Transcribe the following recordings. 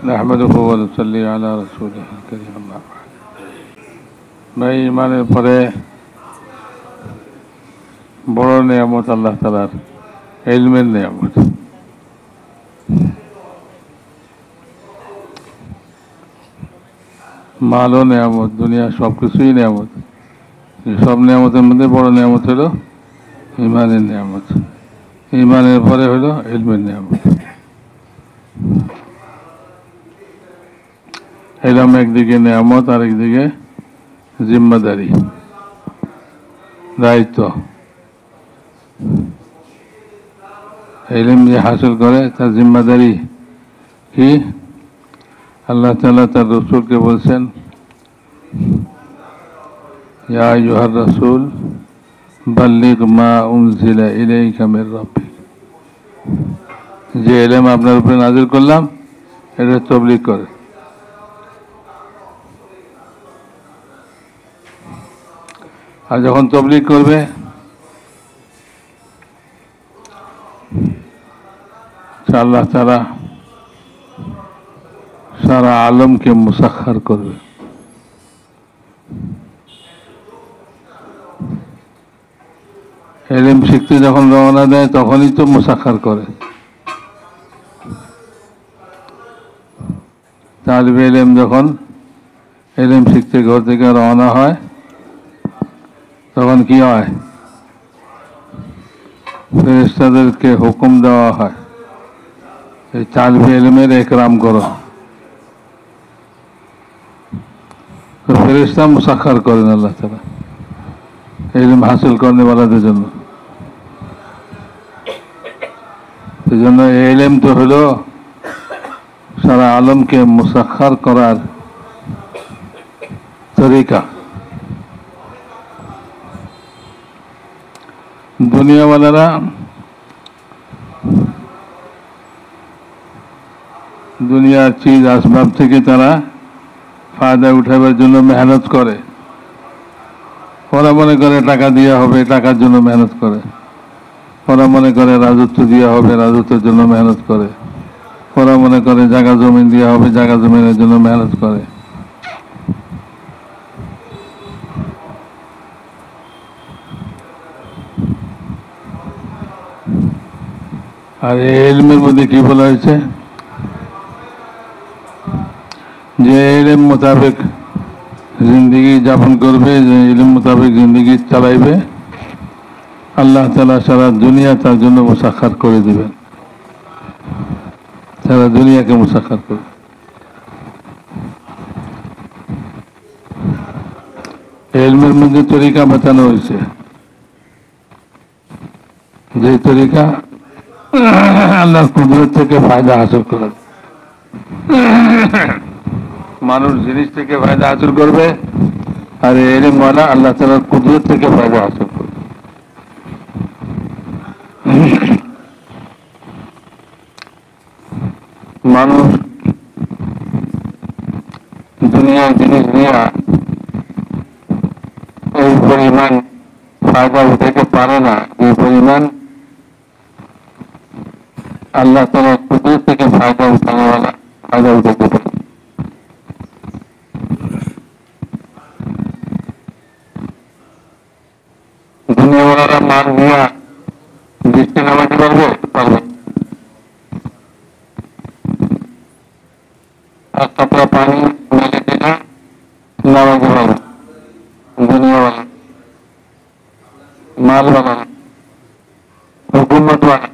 نحمده ونصلي على رسوله الكريم أما بعد ভাই ইমানের পরে বড় নিয়ামত আল্লাহ তাআলার ইলমের নিয়ামত। মালও নিয়ামত, দুনিয়া সব কিছুই নিয়ামত। সব নিয়ামতের মধ্যে বড় নিয়ামত হলো ইমানের নিয়ামত। ইমানের পরে হলো ইলমের নিয়ামত। এরম একদিকে নিয়ামত, আর একদিকে জিম্মাদারি, দায়িত্ব। ইলম যে হাসিল করে তার জিম্মাদারি কি? আল্লাহ তাআলা তার রাসূলকে বলছেন, ইয়া আইয়ুহার রাসূল বাল্লিগ মা উনজিলা ইলাইকা মির রাব্বিক। যে ইলম আপনার উপরে নাযিল করলাম এটা তাবলীগ করে। আর যখন তাবলীগ করবে আল্লাহ তাআলা সারা আলমকে মুসাখখার করবে। ইলম শিখতে যখন রওনা দেয় তখনই তো মুসাখখার করে। তালিবে ইলম যখন ইলম শিখতে ঘর থেকে রওনা হয় তখন কি হয়? ফেরেশতাদেরকে হুকুম দেওয়া হয়, এই তালিবে ইলমের ইকরাম করো। তো ফেরেশতা মুসাখখার করেন আল্লাহ তাআলা ইলম হাসিল করনে ওয়ালাদের জন্য। এই জন্য ইলম তো হলো সারা আলমকে মুসাখখার করার তরিকা। দুনিয়াওয়ালারা দুনিয়ার চিজ আসবাব থেকে তারা ফায়দা উঠাবার জন্য মেহনত করে। ওরা মনে করে টাকা দেওয়া হবে, টাকার জন্য মেহনত করে। ওরা মনে করে রাজত্ব দেওয়া হবে, রাজত্বের জন্য মেহনত করে। ওরা মনে করে জায়গা জমিন দেওয়া হবে, জায়গা জমিনের জন্য মেহনত করে। আর এই ইলমের মধ্যে কি বলা হয়েছে? যে ইলম মোতাবেক জিন্দগি যাপন করবে, যে ইলম মোতাবেক জিন্দগি চালাইবে, আল্লাহ তাআলা সারা দুনিয়া তার জন্য মুসাখখার করে দিবেন। সারা দুনিয়াকে মুসাখখার করে। ইলমের মধ্যে তরিকা বাতানো হয়েছে, যে তরিকা আল্লাহর কুদরত থেকে ফায়দা হাসিল করার। মানুষ জিনিস থেকে ফায়দা হাসিল করবে, আর ইলম ওয়ালা আল্লাহ তাআলার কুদরত থেকে ফায়দা হাসিল করবে। মানুষ দুনিয়ার জিনিস নিয়ে এই পরিমাণ ফায়দা উঠাতে পারে না, এই পরিমাণ আল্লাহ তাআলার কুদরত থেকে ফায়দা উঠানোওয়ালা ফায়দা উঠাতে পারে। দুনিয়াওয়ালারা মান নিয়ে বৃষ্টি নামাতে পারবে? পারবে। এক কাপড় পানি মেলে দিলে নামাতে পারবে। দুনিয়াওয়ালা মাল বানানো, হুকুমত বানানো।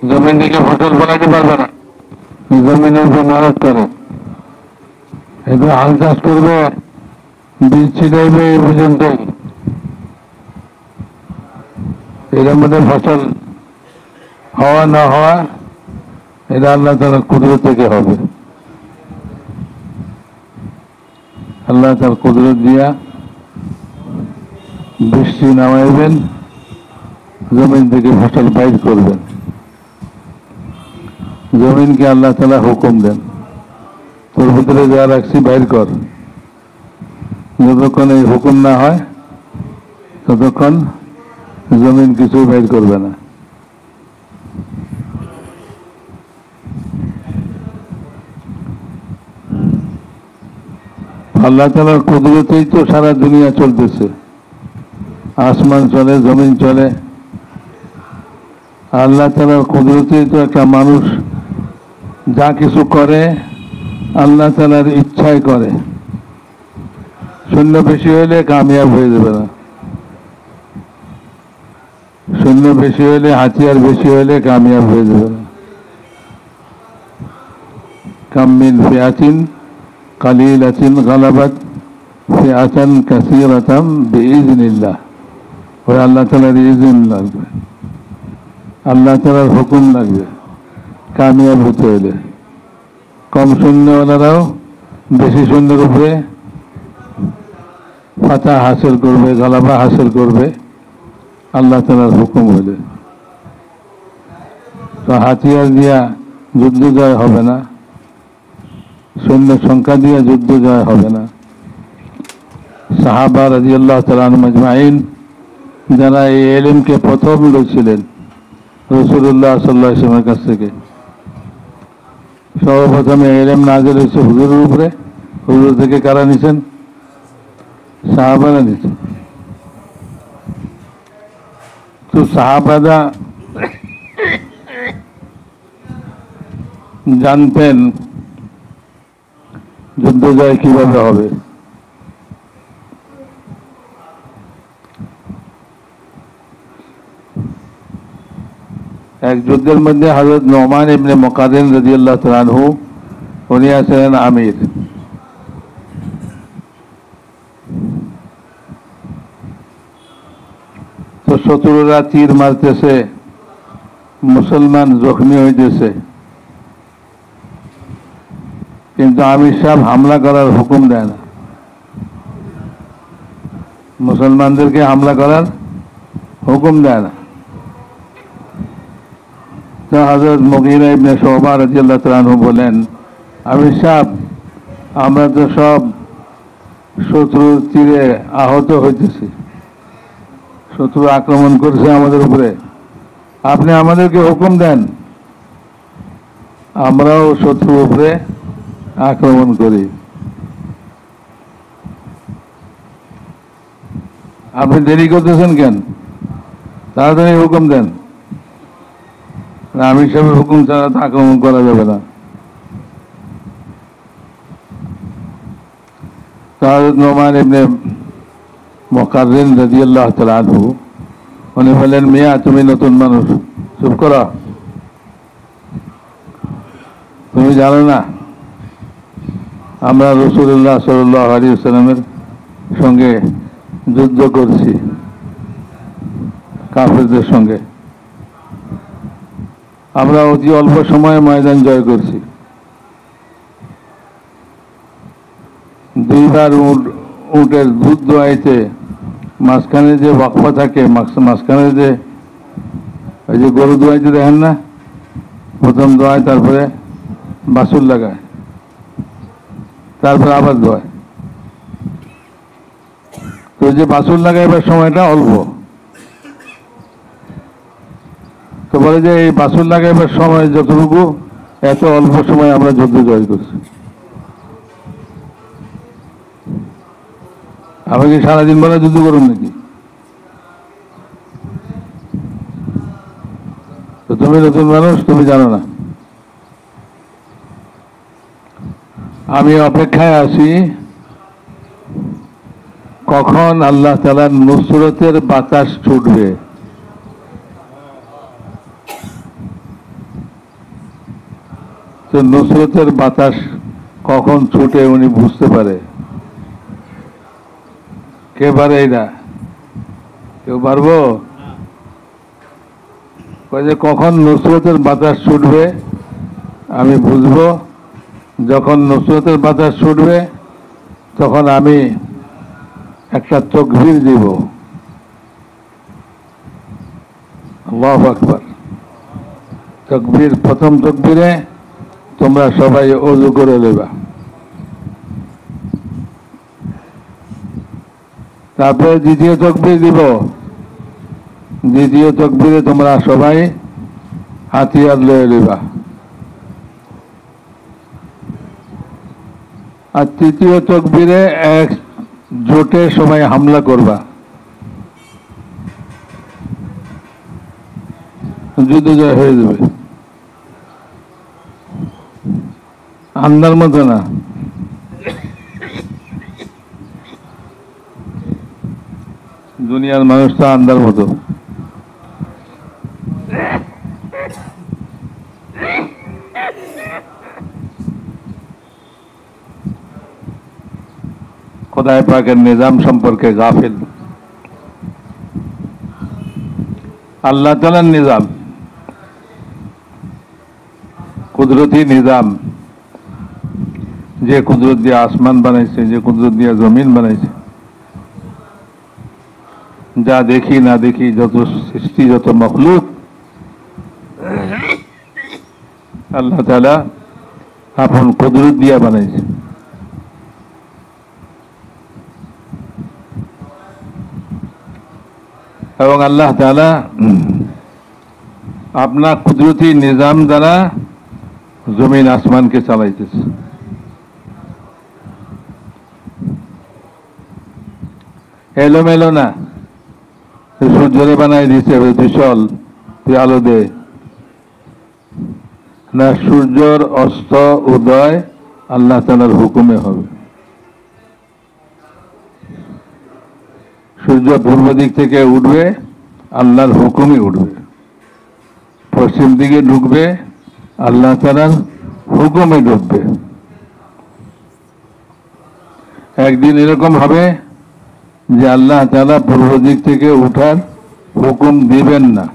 জমিন থেকে ফসল ফলাতে পারবে না, জমিনের উপর মেহনত করে। এবার হাল চাষ করবে, বীজ ছিটাইবে, এই পর্যন্তই। এর মধ্যে ফসল হওয়া না হওয়া এটা আল্লাহ তাআলার কুদরত থেকে হবে। আল্লাহ তার কুদরত দিয়া বৃষ্টি নামাইবেন, জমিন থেকে ফসল বাইর করবেন। জমিনকে আল্লাহ তাআলা হুকুম দেন, তোর ভিতরে যা রাখছি বাইর কর। যতক্ষণ এই হুকুম না হয় ততক্ষণ জমিন কিছু বের করবে না। আল্লাহ তাআলার কুদরতেই তো সারা দুনিয়া চলতেছে, আসমান চলে, জমিন চলে। আল্লাহ তাআলার কুদরতেই তো একটা মানুষ যা কিছু করে আল্লাহ তাআলার ইচ্ছায় করে। শূন্য বেশি হইলে কামিয়াব হয়ে যাবে না, শূন্য বেশি হইলে, হাতিয়ার বেশি হইলে কামিয়াব হয়ে যাবে না। কাম মিন ফিআতিন কালিলাতিন গালাবাত ফিআতান কাসীরাতাম বিইজনিল্লাহ। ওই আল্লাহ তাআলার ইজন লাগবে, আল্লাহ তাআলার হুকুম লাগবে কামিয়াব হতে হইলে। কম শূন্যওয়ালারাও বেশি শূন্যের উপরে ফাতহ হাসিল করবে, গালাবা হাসিল করবে আল্লাহ তাআলার হুকুম হইলে। তো হাতিয়ার দিয়া যুদ্ধ জয় হবে না, সৈন্য সংখ্যা দিয়ে যুদ্ধ জয় হবে না। সাহাবা রাদিয়াল্লাহু তাআলা আনহুম আজমাইন, যারা এই ইলমকে প্রথম লইছিলেন রাসূলুল্লাহ সাল্লাল্লাহু আলাইহি ওয়াসাল্লামের কাছ থেকে, সর্বপ্রথমে ইলম নাযিল হয়েছে হুজুরের উপরে। হুজুর থেকে কারা নিছেন? সাহাবারা নিছেন। তো সাহাবারা জানতেন যুদ্ধ জয় কিভাবে হবে। এক যুদ্ধের মধ্যে হযরত নোমান ইবনে মুকাররিন রাদিয়াল্লাহু তাআলা আনহু, উনি আছেন আমির। তো শত্রুরা তীর মারতেছে, মুসলমান জখমি হইতেছে, কিন্তু আমির সাহেব হামলা করার হুকুম দেয় না, মুসলমানদেরকে হামলা করার হুকুম দেয় না। তো হযরত মুগীরা ইবনে শুবা রাদিয়াল্লাহু তাআলা আনহু বলেন, আমির সাহেব, আমরা তো সব শত্রুর তীরে আহত হইতেছি, শত্রু আক্রমণ করছে আমাদের উপরে, আপনি আমাদেরকে হুকুম দেন, আমরাও শত্রুর উপরে আক্রমণ করি। আপনি দেরি করতেছেন কেন? তাড়াতাড়ি হুকুম দেন। আমির সাহেবের হুকুম ছাড়া তো আক্রমণ করা যাবে না। হযরত নোমান ইবনে মুকাররিন রাদিয়াল্লাহু তাআলা আনহু, উনি বললেন, মিয়া তুমি নতুন মানুষ, চুপ করো, তুমি জানো না আমরা রাসূলুল্লাহ সাল্লাল্লাহু আলাইহি ওয়াসাল্লামের সঙ্গে যুদ্ধ করছি, কাফেরদের সঙ্গে। আমরা অতি অল্প সময়ে ময়দান জয় করছি। দুইবার উটের দুধ দোয়াইতে মাঝখানে যে ওয়াকফা থাকে, মাঝখানে যে ওই যে গরু দোয়াইতে দেখেন না, প্রথম দোয়ায়, তারপরে বাছুর লাগায়, তারপরে আবার দোয়ায়। তো যে বাছুর লাগাইবার সময়টা অল্প, তো বলে যে এই বাছুর লাগাইবার সময় যতটুকু, এত অল্প সময় আমরা যুদ্ধ জয় করছি। আমি কি সারাদিন বেলা যুদ্ধ করুন নাকি? তো তুমি নতুন মানুষ, তুমি জানো না। আমি অপেক্ষায় আছি কখন আল্লাহ তাআলার নুসরতের বাতাস ছুটবে। তো নুসরতের বাতাস কখন ছুটে উনি বুঝতে পারে। কে পারে এটা? কেউ পারবো? কখন নুসরতের বাতাস ছুটবে আমি বুঝবো, যখন নুসরতের বাতাস ছুটবে তখন আমি একটা তাকবীর দিব, আল্লাহু আকবার। তাকবীর, প্রথম তাকবীরে তোমরা সবাই ওযু করে নেবা, তারপরে দ্বিতীয় তাকবীর দিব, দ্বিতীয় তাকবীরে তোমরা সবাই হাতিয়ার লয়ে লইবা, আর তৃতীয় তাকবীরে এক জোটে সবাই হামলা করবা, যুদ্ধ জয় হয়ে যাবে। আন্দার মতো না, দুনিয়ার মানুষ তো আন্দার মতো। খোদায়ে পাকের নিজাম সম্পর্কে গাফিল। আল্লাহ তাআলার নিজাম, কুদরতি নিজাম, যে কুদরত দিয়ে আসমান বানাইছে, যে কুদরত দিয়ে জমিন বানাইছে, যা দেখি না দেখি যত সৃষ্টি, যত মখলুক আল্লাহ তাআলা আপন কুদরত দিয়া বানাইছে। এবং আল্লাহ তাআলা আপনার কুদরতি নিজাম দ্বারা জমিন আসমানকে চালাইতেছে। এলোমেলো না, সূর্যরে বানাই দিছে তুই চল, তুই আলো দে না, সূর্যর অস্ত উদয় আল্লাহ তাআলার হুকুমে হবে। সূর্য পূর্ব দিক থেকে উঠবে, আল্লাহর হুকুমে উঠবে, পশ্চিম দিকে ঢুকবে, আল্লাহ তাআলার হুকুমে ঢুকবে। একদিন এরকম হবে যে আল্লাহ তাআলা পূর্ব দিক থেকে উঠার হুকুম দিবেন না,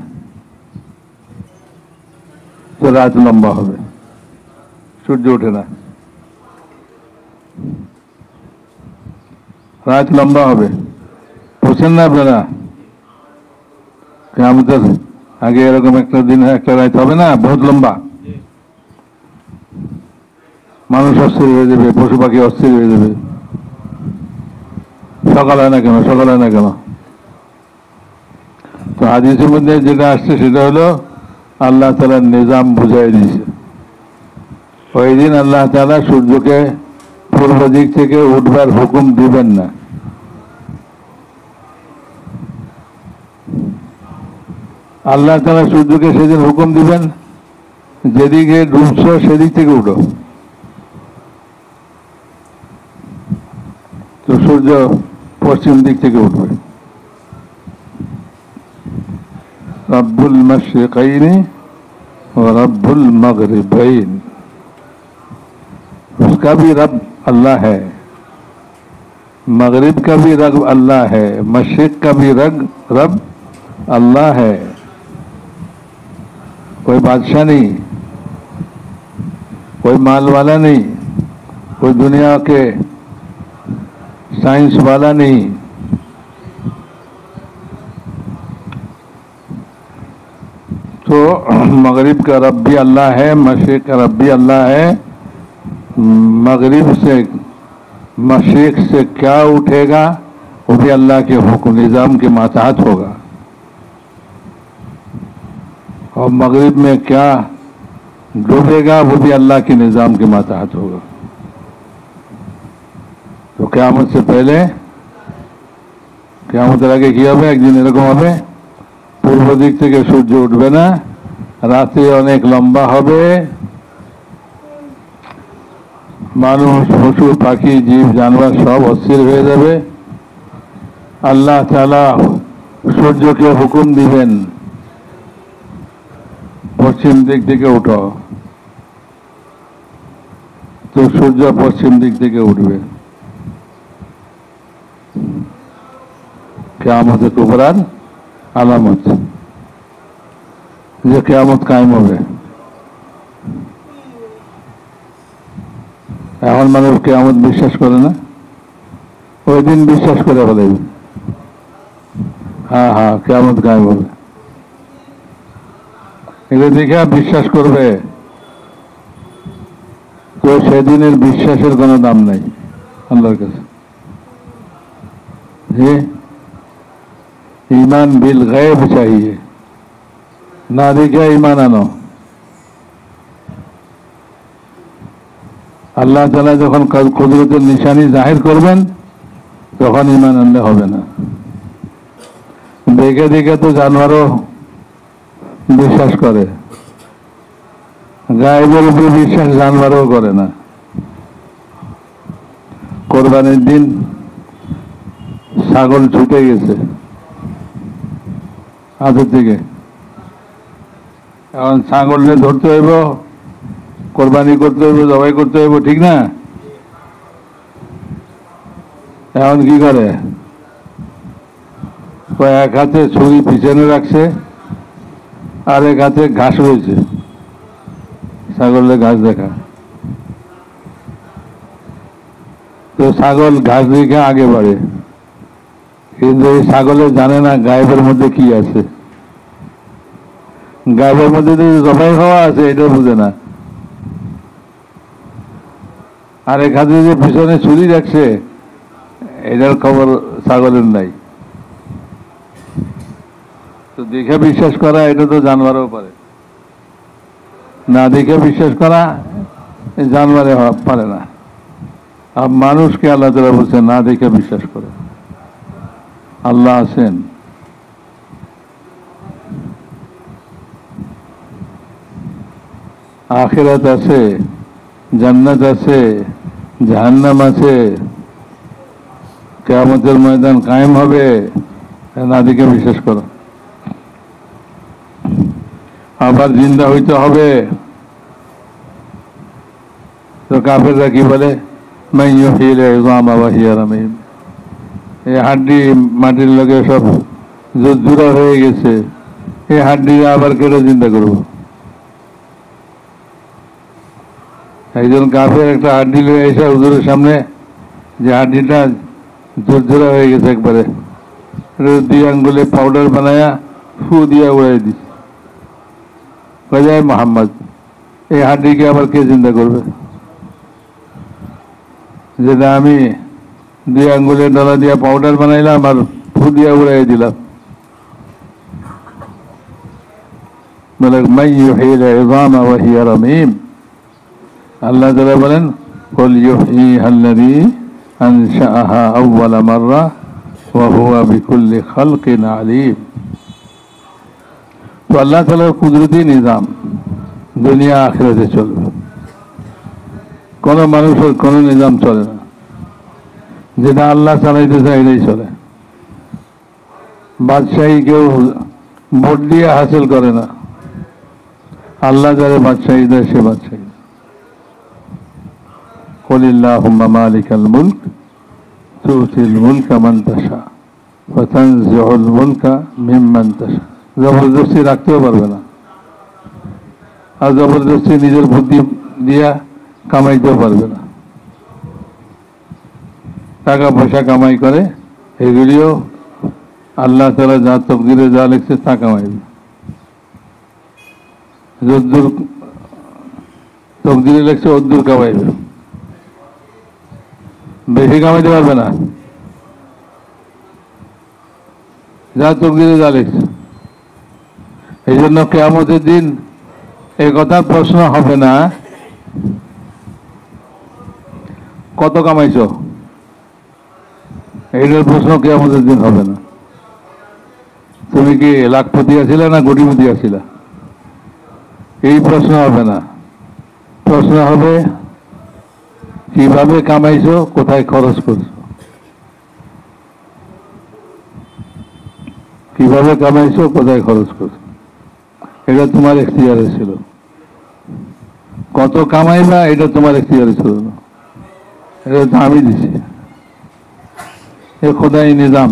তো রাত লম্বা হবে, সূর্য ওঠে না, রাত লম্বা হবে। বুঝছেন না আপনারা? কিয়ামতের আগে এরকম একটা দিন, একটা রাত হবে না, বহুত লম্বা। মানুষ অস্থির হয়ে যাবে, পশু পাখি অস্থির হয়ে যাবে। সকাল হয় না কেন, সকাল হয় না কেন? তো হাদিসের মধ্যে যেটা আসছে সেটা হলো আল্লাহ তাআলার নিজাম বুঝাই দিয়েছে। ওই দিন আল্লাহ তাআলা সূর্যকে পূর্ব দিক থেকে উঠবার হুকুম দিবেন না। আল্লাহ তাআলা সূর্যকে সেদিন হুকুম দিবেন, যেদিকে ডুবছো সেদিক থেকে উঠো। তো সূর্য পশ্চিম দিক থেকে উঠবে। রব্বুল মাশরিকাইনি ওয়া রব্বুল মাগরিবাইন, उसका भी रब अल्लाह है, मगरिब का भी रब अल्लाह है, मशरिक का भी रब अल्लाह है। कोई बादशाह नहीं, कोई माल वाला नहीं, कोई दुनिया के साइंस वाला नहीं। तो मगरिब का रब भी अल्लाह है, मशरिक का रब भी अल्लाह है। मगरिब से, मशरिक से क्या उठेगा वो भी अल्लाह के हुक्म निज़ाम के मातहत होगा, और मगरिब में क्या डूबेगा वो भी अल्लाह के निज़ाम के मातहत होगा। तो क़यामत से पहले, क़यामतेर आगे কি হবে? একদিন এরকম হবে, পূর্ব দিক থেকে সূর্য উঠবে না, রাতে অনেক লম্বা হবে, মানুষ, পশু পাখি, জীব জানোয়ার সব অস্থির হয়ে যাবে। আল্লাহ তাআলা সূর্যকে হুকুম দিবেন পশ্চিম দিক থেকে উঠো, তো সূর্য পশ্চিম দিক থেকে উঠবে। কিয়ামতের কুবরার আলামত, যে কিয়ামত কায়েম হবে। এখন মানুষ কিয়ামত বিশ্বাস করে না, ওই দিন বিশ্বাস করে ফেলে, হ্যাঁ হ্যাঁ কিয়ামত কায়েম হবে, এটা দেখে বিশ্বাস করবে। তো সেদিনের বিশ্বাসের কোনো দাম নাই আল্লাহর কাছে। যে ईमान बिल गैब चाहिए, ना देखा ईमान आनो। আল্লাহ তাআলা যখন কুদরতের নিশানি জাহির করবেন তখন ঈমান আনলে হবে না। দেখে দেখে তো জানোয়ারও বিশ্বাস করে, গায়েবের উপরে বিশ্বাস জানোয়ারও করে না। কোরবানির দিন ছাগল ছুটে গেছে হাতের থেকে, এখন ছাগলকে ধরতে হইব, কোরবানি করতে হইব, জবাই করতে হইব, ঠিক না? এখন কি করে, এক হাতে ছুরি পিছনে রাখছে আর এক হাতে ঘাস রয়েছে, ছাগলের ঘাস দেখা। তো ছাগল ঘাস দেখে আগে বাড়ে, কিন্তু এই ছাগলে জানে না গায়েবের মধ্যে কি আছে। গায়েবের মধ্যে যে জবাই হওয়া আছে এটা বুঝে না। আর এক হাতে যে পিছনে ছুরি রাখছে এটার খবর ছাগলের নাই। তো দেখে বিশ্বাস করা এটা তো জানোয়ারও পারে, না দেখে বিশ্বাস করা জানোয়ারে পারে না। আর মানুষকে আল্লাহ তাআলা বলছে না দেখে বিশ্বাস করে। আল্লাহ আছেন, আখিরাত আছে, জান্নাত আছে, জাহান্নাম আছে, কিয়ামতের ময়দান কায়েম হবে, না দেখে বিশ্বাস করো। আবার জিন্দা হইতে হবে। তো কাফেররা কি বলে, মান ইউহিল ইযামা ওয়া হিয়া রামীম, এই হাড্ডি মাটির লগে সব জোড়া হয়ে গেছে, এই হাড্ডি আবার কেটে চিন্তা করবো। একজন কাফের একটা হাড্ডি লয়ে এসে হুজুরের সামনে, যে হাড্ডিটা জোড়া হয়ে গেছে একবারে, দুই আঙ্গুলে পাউডার বানায়া ফু দিয়া উড়াই দিচ্ছে। কয় মোহাম্মদ, এই হাড্ডিকে আবার কে চিন্তা করবে, যেটা আমি দুই আঙ্গুলের ডলা দিয়া পাউডার বানাইলাম আর ফু দিয়া উড়াই দিলাম। বলে মান ইউহিল ইযামা ওয়া হিয়া রামীম, আল্লাহ তাআলা বলেন কুল ইউহয়িহাল্লাযী আনশাআহা আউওয়ালা মাররা ওয়া হুয়া বিকুল্লি খালকিন আলীম। তো আল্লাহ তাআলার কুদরতি নিজাম দুনিয়া আখিরাতে চলবে, কোন মানুষের কোন নিজাম চলে না। যেটা আল্লাহ চালাইতে চায় এটাই চলে। বাদশাহী কেউ ভোট দিয়ে হাসিল করে না, আল্লাহ যারা বাদশাহী দেয় সে বাদশাহী। কুলিল্লাহুম্মা মালিকাল মুলক তুতিল মুলকা মান তাশা ওয়া তানজিউল মুলকা মিম্মান তাশা। জবরদস্তি রাখতেও পারবে না, আর জবরদস্তি নিজের বুদ্ধি দিয়া কামাইতেও পারবে না। টাকা পয়সা কামাই করে, এগুলিও আল্লাহ তাআলা যা তকদিরে যা লিখছে তা কামাইবে। যদ্দূর তকদিরে লিখছে অদ্দূর কামাইবে, বেশি কামাইতে পারবে না। যা তকদিরে যা লিখছে, এই জন্য কিয়ামতের দিন এই কথা প্রশ্ন হবে না কত কামাইছো, এইটার প্রশ্ন কিয়ামতের দিন হবে না। তুমি কি লাখপতি আছিলা না কোটিপতি আছিলা, এই প্রশ্ন হবে না। প্রশ্ন হবে কিভাবে কামাইছো, কোথায় খরচ করছো। কিভাবে কামাইছো, কোথায় খরচ করছো, এটা তোমার এখতিয়ারে ছিল। কত কামাইবা এটা তোমার এখতিয়ারে ছিল না, এটা তো আমি দিছি। এ খোদাই নিজাম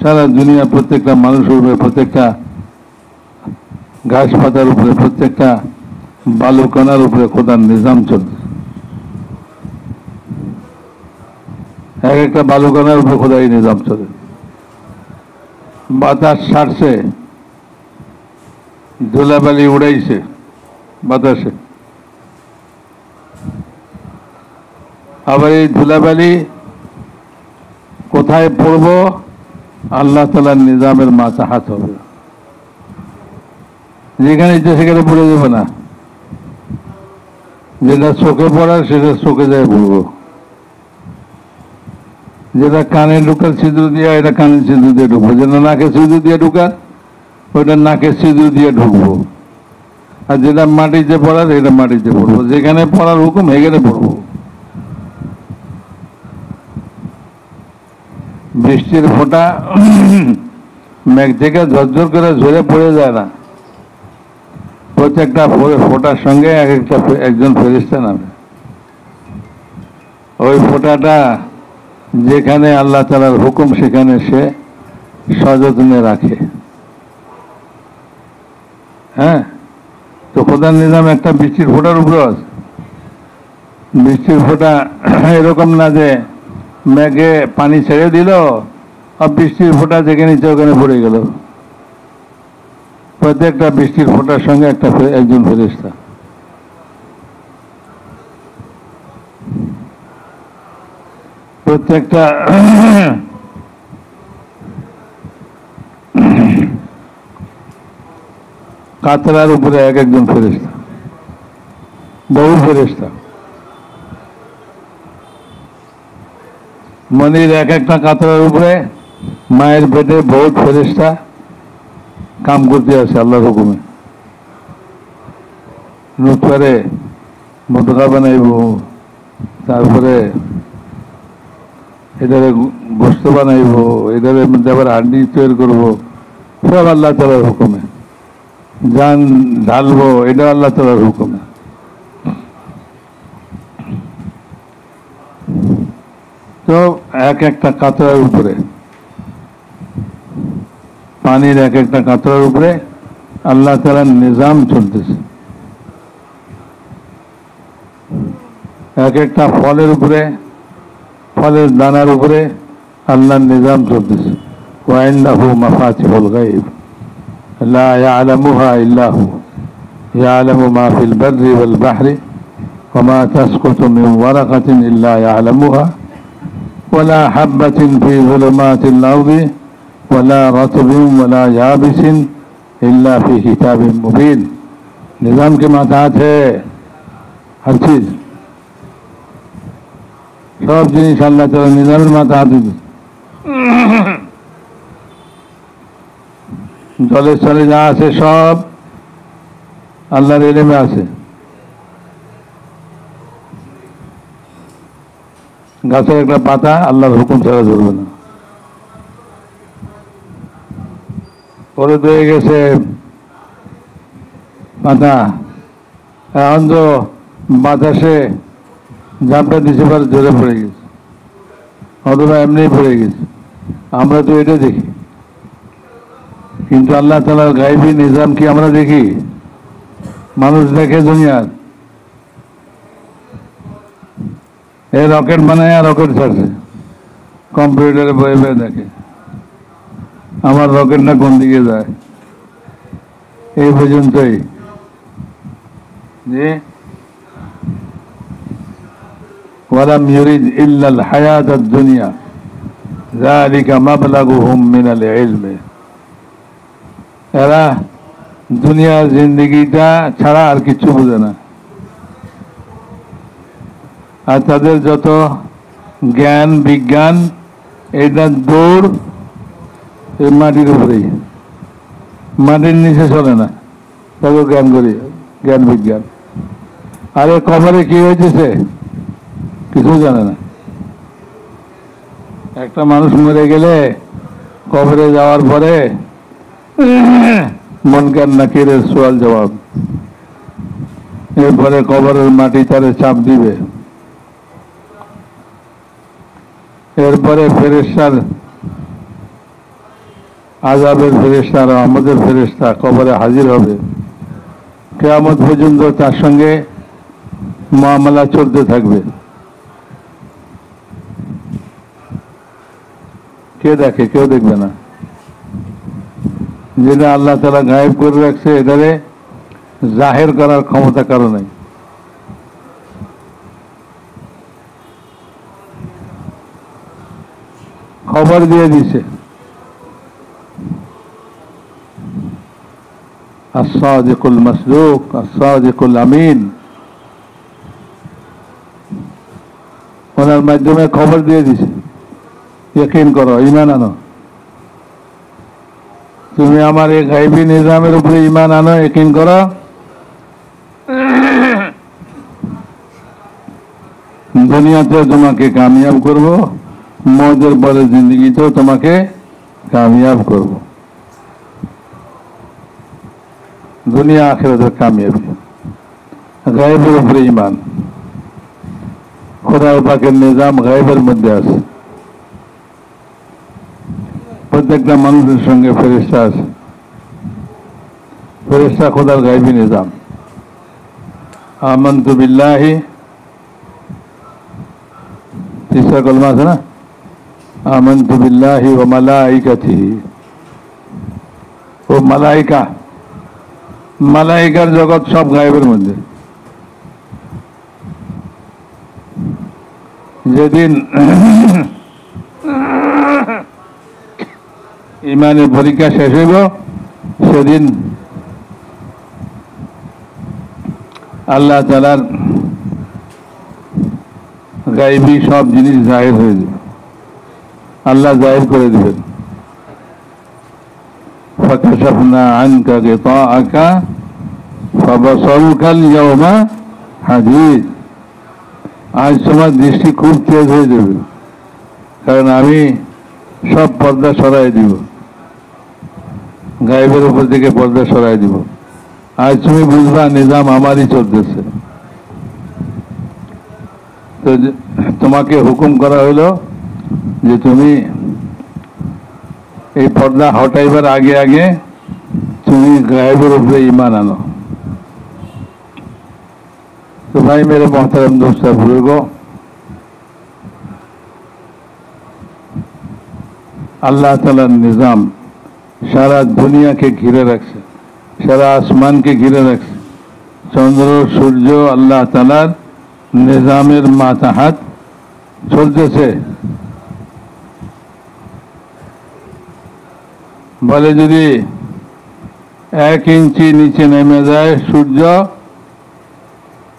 সারা দুনিয়া, প্রত্যেকটা মানুষের উপরে, প্রত্যেকটা ঘাস পাতার উপরে, প্রত্যেকটা বালুকণার উপরে খোদার নিজাম চলছে। এক একটা বালুকণার উপরে খোদাই নিজাম চলে। বাতাস ছাড়ছে, ধুলাবালি উড়াইছে বাতাসে, আবার এই ধুলাবালি কোথায় পড়ব আল্লাহ তাআলার নিজামের মাতাহাত হবে, যেখানে ইচ্ছে সেখানে পড়ে যাবে না। যেটা চোখে পড়ার সেটা চোখে যায় পড়বো, যেটা কানে ঢুকার ছিদ্র দিয়ে এটা কানের ছিদ্র দিয়ে ঢুকবো, যেটা নাকের ছিদ্র দিয়ে ঢুকার ওইটা নাকের ছিদ্র দিয়ে ঢুকবো, আর যেটা মাটিতে পড়ার এটা মাটিতে পড়বো, যেখানে পড়ার হুকুম সেখানে পড়বো। বৃষ্টির ফোঁটা মেঘ থেকে ঝরঝর করে ঝরে পড়ে যায় না, প্রত্যেকটা ফোঁটার সঙ্গে একজন ফেরেশতা নামে। ওই ফোঁটাটা যেখানে আল্লাহ তাআলার হুকুম সেখানে সে সযত্নে রাখে। হ্যাঁ, তো খোদার নিজাম একটা বৃষ্টির ফোঁটার উপরে আছে। বৃষ্টির ফোঁটা এরকম না যে মেঘে পানি ছেড়ে দিল আর বৃষ্টির ফোঁটা যেখানে ইচ্ছে ওখানে পড়ে গেল। প্রত্যেকটা বৃষ্টির ফোঁটার সঙ্গে একজন ফেরেশতা। প্রত্যেকটা কাতরার উপরে একজন ফেরেশতা, বহু ফেরেশতা। মনির একটা কাতরার উপরে মায়ের পেটে বহুত ফেরেশতা কাম করতে আছে আল্লাহর হুকুমে। নুতফারে মোটকা বানাইব, তারপরে এটারে গোস্ত বানাইব, এটারে মধ্যে আবার হাড্ডি তৈরি করবো, সব আল্লাহ তাআলার হুকুমে। জান ঢালবো, এটা আল্লাহ তাআলার হুকুমে। তো একটা কাতরার উপরে, পানির একটা কাতরার উপরে আল্লাহ তাআলার নিজাম চলতেছে। একটা ফলের উপরে, ফলের দানার উপরে আল্লাহর নিজাম চলতেছে। ওয়াইন্দাহু মাফাতিহুল গায়ব লা ইয়ালামুহা ইল্লা হু ইয়ালামু মা ফিল বাররি ওয়াল বাহরি ওয়া মা তাসকুতু মিন ওয়ারাকাতিন ইল্লা ইয়ালামুহা ওয়ালা হাববাতিন ফি যুলুমাতিল আরদি ওয়ালা রাতবিন ওয়ালা ইয়াবিসিন ইল্লা ফি কিতাবিন মুবিন। निजाम के माताहत है हर चीज, सब जिनिस आल्लाह ताआला निजामेर माताहत। जले चले जा आछे सब आल्लाहर इलमे आछे। गाছের একটা পাতা আল্লাহর হুকুম ছাড়া ঝরবে না। পরে হয়ে গেছে পাতা, এখন তো বাতাসে ঝাপটা দিতে পারে, ঝরে পড়ে গেছে, অথবা এমনি পড়ে গেছে। আমরা তো এটা দেখি, কিন্তু আল্লাহ তাআলার গায়বী নিজাম কি আমরা দেখি? মানুষ দেখে দুনিয়ার। এই রকেট বানায় রকেট ছাড়ছে, কম্পিউটারে বয়ে বয়ে দেখে আমার রকেটটা কোন দিকে যায়, এই পর্যন্তই। যে ওয়ালাম ইউরিদ ইল্লাল হায়াতাদ দুনিয়া যালিকা মাবলাগুহুম মিনাল ইলমি। এরা দুনিয়ার জিন্দেগিটা ছাড়া আর কিছু বোঝে না, আর তাদের যত জ্ঞান বিজ্ঞান এটা দৌড় এই মাটির উপরেই, মাটির নিচে চলে না। তবে জ্ঞান করি, জ্ঞান বিজ্ঞান। আরে কবরে কি হয়েছে কিছু জানে না। একটা মানুষ মরে গেলে কবরে যাওয়ার পরে মুনকার নাকিরের সওয়াল জবাব, এরপরে কবরের মাটি তারে চাপ দিবে, এরপরে ফেরেশতার আযাবের ফেরেশতা আর আমাদের ফেরেশতা কবরে হাজির হবে। কিয়ামত পর্যন্ত তার সঙ্গে মুআমালা চলতে থাকবে। কে দেখে? কেউ দেখবে না। যেটা আল্লাহ তাআলা গায়েব করে রাখছে এটারে জাহের করার ক্ষমতা কারো নাই। খবর দিয়ে দিছে আস-সাদিকুল মাসদুক, আস-সাদিকুল আমিন। ওনার মাধ্যমে খবর দিয়ে দিছে, ইয়াকিন করো, ঈমান আনো। তুমি আমার এই গায়বী নিজামের উপরে ঈমান আনো, ইয়াকিন করো, দুনিয়াতেও তোমাকে কামিয়াব করব, মৌতের পরে জিন্দগিতেও তোমাকে কামিয়াব করব। দুনিয়া আখিরাতের কামিয়াবি, গায়েবের উপরে ঈমান। খোদা পাকের নিজাম গায়েবের মধ্যে আছে। প্রত্যেকটা মানুষের সঙ্গে ফেরেশতা আছে। ফেরেশতা খোদার গায়েবী নিজাম। আমানতু বিল্লাহি, तीसरा कलमा था ना, आमन्तु बिल्लाहि व मलाइकातिहि। ও মালাইকা, মালাইকার জগৎ সব গায়েবের মধ্যে। যেদিন ইমানের পরীক্ষা শেষ হইব, সেদিন আল্লাহ তাআলার গায়েবী সব জিনিস জাহির হয়ে যাবে, আল্লাহ জাহির করে দিবেন। ফাকাশাফনা আনকা গিতাআকা ফাবাসারুকাল ইয়াওমা হাদীদ। আজ তোমার দৃষ্টি খুব তেজ হয়ে যাবে, কারণ আমি সব পর্দা সরাই দিব, গায়েবের উপর থেকে পর্দা সরাই দিব। আজ তুমি বুঝবা নিজাম আমারই চলতেছে। তো তোমাকে হুকুম করা হইল যে তুমি এই পর্দা হটাইবার আগে আগে তুমি গায়েবের উপরে ঈমান আনো। তো ভাই মেরে মোহতারাম দোস্ত বুজুর্গ, আল্লাহ তাআলার নিজাম সারা দুনিয়াকে ঘিরে রাখছে, সারা আসমানকে ঘিরে রাখছে। চন্দ্র সূর্য আল্লাহ তাআলার নিজামের মাতাহাত চলতেছে। বলে যদি 1 ইঞ্চি নিচে নেমে যায় সূর্য,